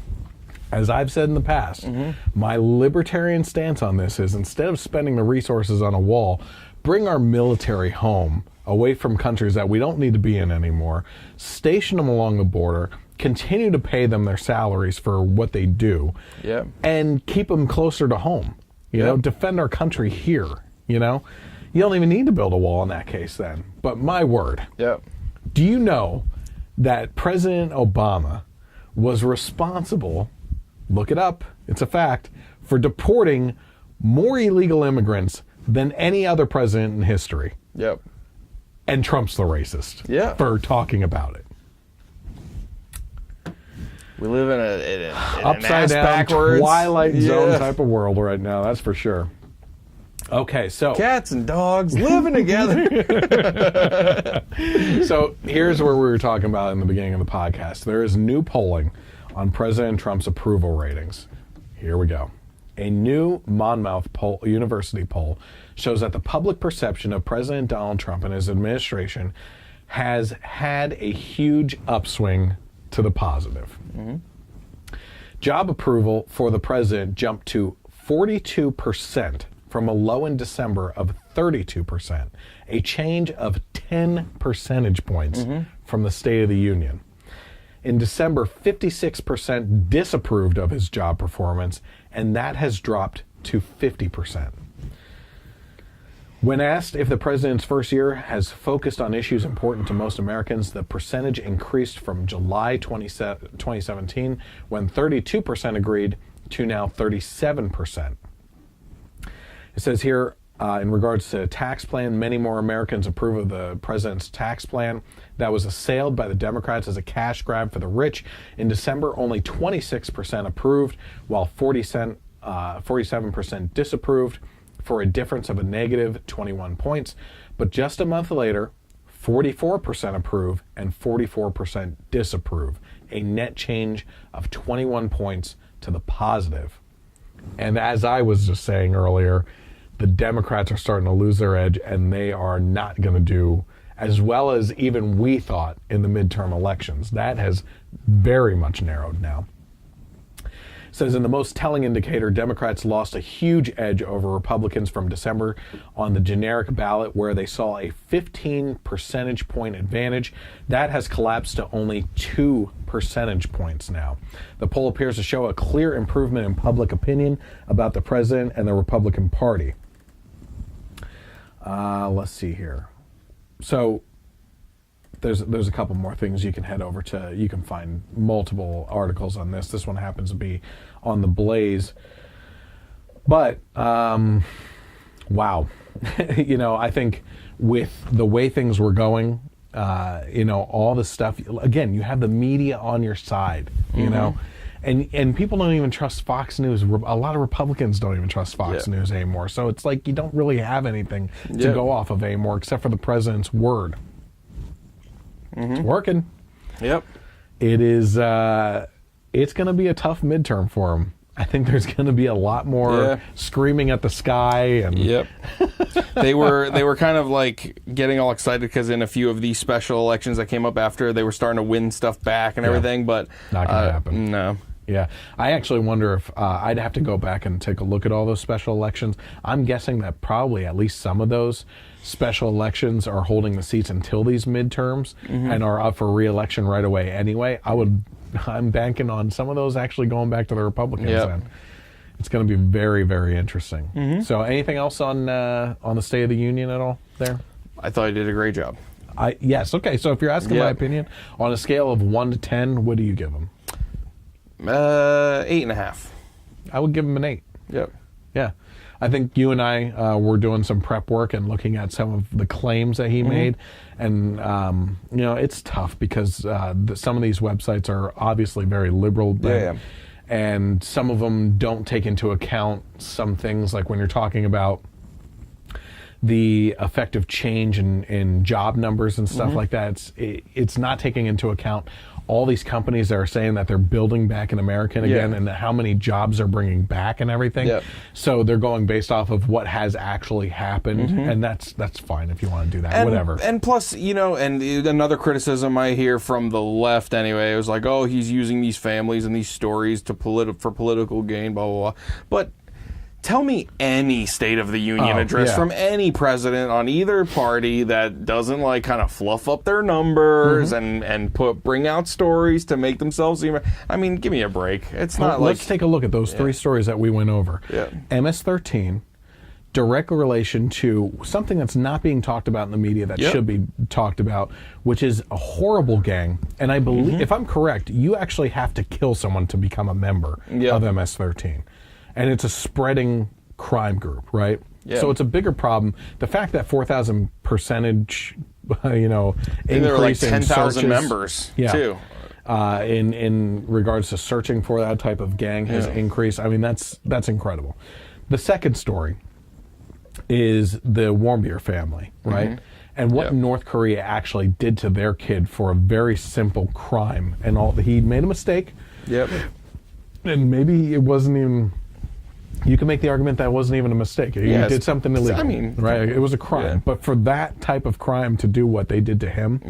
[SPEAKER 1] As I've said in the past, my libertarian stance on this is instead of spending the resources on a wall, bring our military home away from countries that we don't need to be in anymore, station them along the border, continue to pay them their salaries for what they do,
[SPEAKER 2] Yep.
[SPEAKER 1] and keep them closer to home. You know, defend our country here, you know? You don't even need to build a wall in that case then. But my word,
[SPEAKER 2] Yep.
[SPEAKER 1] do you know that President Obama was responsible, look it up, it's a fact, for deporting more illegal immigrants than any other president in history?
[SPEAKER 2] Yep.
[SPEAKER 1] And Trump's the racist for talking about it.
[SPEAKER 2] We live in an
[SPEAKER 1] upside down,
[SPEAKER 2] backwards
[SPEAKER 1] Twilight Zone type of world right now, that's for sure. Okay, so
[SPEAKER 2] cats and dogs living together.
[SPEAKER 1] So here's where we were talking about in the beginning of the podcast. There is new polling on President Trump's approval ratings. Here we go. A new Monmouth University poll shows that the public perception of President Donald Trump and his administration has had a huge upswing to the positive. Job approval for the president jumped to 42% from a low in December of 32%, a change of 10 percentage points from the State of the Union. In December, 56% disapproved of his job performance, and that has dropped to 50%. When asked if the president's first year has focused on issues important to most Americans, the percentage increased from July 2017, when 32% agreed, to now 37%. It says here, In regards to tax plan, many more Americans approve of the president's tax plan that was assailed by the Democrats as a cash grab for the rich. In December, only 26% approved, while 47% disapproved, for a difference of a negative 21 points. But just a month later, 44% approve and 44% disapprove, a net change of 21 points to the positive. And as I was just saying earlier, the Democrats are starting to lose their edge, and they are not going to do as well as even we thought in the midterm elections. That has very much narrowed now. It says in the most telling indicator, Democrats lost a huge edge over Republicans from December on the generic ballot, where they saw a 15 percentage point advantage. That has collapsed to only 2 percentage points now. The poll appears to show a clear improvement in public opinion about the president and the Republican Party. Let's see here. So there's a couple more things you can head over to. You can find multiple articles on this. This one happens to be on the Blaze. But wow, I think with the way things were going, all the stuff. Again, you have the media on your side. You know. And people don't even trust Fox News. A lot of Republicans don't even trust Fox News anymore. So it's like you don't really have anything to go off of anymore except for the president's word. It's working.
[SPEAKER 2] Yep.
[SPEAKER 1] It is. It's going to be a tough midterm for him. I think there's going to be a lot more screaming at the sky. And
[SPEAKER 2] they were kind of like getting all excited because in a few of these special elections that came up after, they were starting to win stuff back and everything. But
[SPEAKER 1] not going to happen.
[SPEAKER 2] No.
[SPEAKER 1] Yeah, I actually wonder if I'd have to go back and take a look at all those special elections. I'm guessing that probably at least some of those special elections are holding the seats until these midterms and are up for re-election right away anyway. I'm banking on some of those actually going back to the Republicans then. It's going to be very, very interesting. So anything else on the State of the Union at all there?
[SPEAKER 2] I thought you did a great job.
[SPEAKER 1] Yes, okay. So if you're asking my opinion, on a scale of 1 to 10, what do you give them?
[SPEAKER 2] 8.5.
[SPEAKER 1] I would give him an 8.
[SPEAKER 2] Yep.
[SPEAKER 1] Yeah. I think you and I were doing some prep work and looking at some of the claims that he made. And, it's tough because some of these websites are obviously very liberal. And some of them don't take into account some things, like when you're talking about the effective change in job numbers and stuff like that. It's not taking into account all these companies that are saying that they're building back in America again and how many jobs they're bringing back and everything. So they're going based off of what has actually happened, and that's fine if you want to do that, whatever.
[SPEAKER 2] And plus, and another criticism I hear from the left anyway, it was like, oh, he's using these families and these stories for political gain, blah, blah, blah. But tell me any State of the Union address from any president on either party that doesn't kind of fluff up their numbers and bring out stories to make themselves seem. I mean, give me a break. It's not
[SPEAKER 1] Let's take a look at those 3 stories that we went over. MS-13, direct relation to something that's not being talked about in the media that should be talked about, which is a horrible gang. And I believe, if I'm correct, you actually have to kill someone to become a member of MS-13. And it's a spreading crime group, right? So it's a bigger problem. The fact that 4,000 percentage, increase
[SPEAKER 2] there were like
[SPEAKER 1] in
[SPEAKER 2] 10,000 members too.
[SPEAKER 1] In regards to searching for that type of gang has increased. I mean, that's incredible. The second story is the Warmbier family, right? And what North Korea actually did to their kid for a very simple crime. And he made a mistake. And maybe it wasn't even. You can make the argument that wasn't even a mistake. He did something illegal. I mean, right? It was a crime. But for that type of crime to do what they did to him,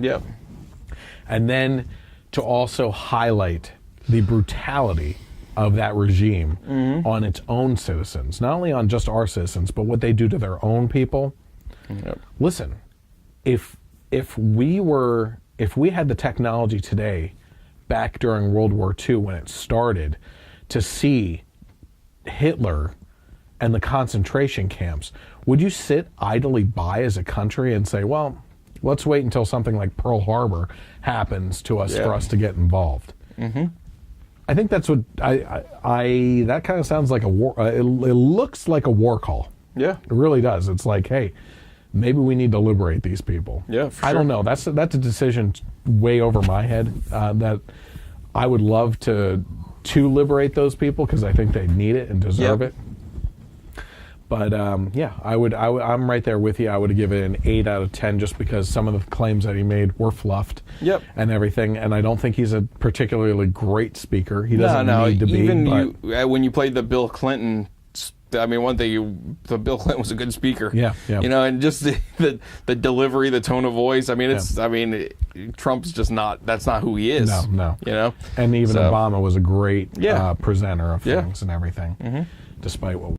[SPEAKER 1] and then to also highlight the brutality of that regime on its own citizens, not only on just our citizens, but what they do to their own people. Listen, if we had the technology today, back during World War II when it started, to see Hitler and the concentration camps, would you sit idly by as a country and say, well, let's wait until something like Pearl Harbor happens to us for us to get involved? I think that's what that kind of sounds like a war. It looks like a war call.
[SPEAKER 2] Yeah.
[SPEAKER 1] It really does. It's like, hey, maybe we need to liberate these people.
[SPEAKER 2] Yeah, for
[SPEAKER 1] I
[SPEAKER 2] sure.
[SPEAKER 1] don't know. That's a decision way over my head that I would love to liberate those people because I think they need it and deserve it. But yeah, I'm right there with you. I would give it an 8 out of 10 just because some of the claims that he made were fluffed and everything. And I don't think he's a particularly great speaker. He doesn't need to be.
[SPEAKER 2] Even when you played the Bill Clinton, I mean, one thing, the Bill Clinton was a good speaker.
[SPEAKER 1] Yeah.
[SPEAKER 2] You know, and just the delivery, the tone of voice. I mean, Trump's just not. That's not who he is.
[SPEAKER 1] No.
[SPEAKER 2] You know,
[SPEAKER 1] and even Obama was a great presenter of
[SPEAKER 2] Yeah.
[SPEAKER 1] things and everything, despite what.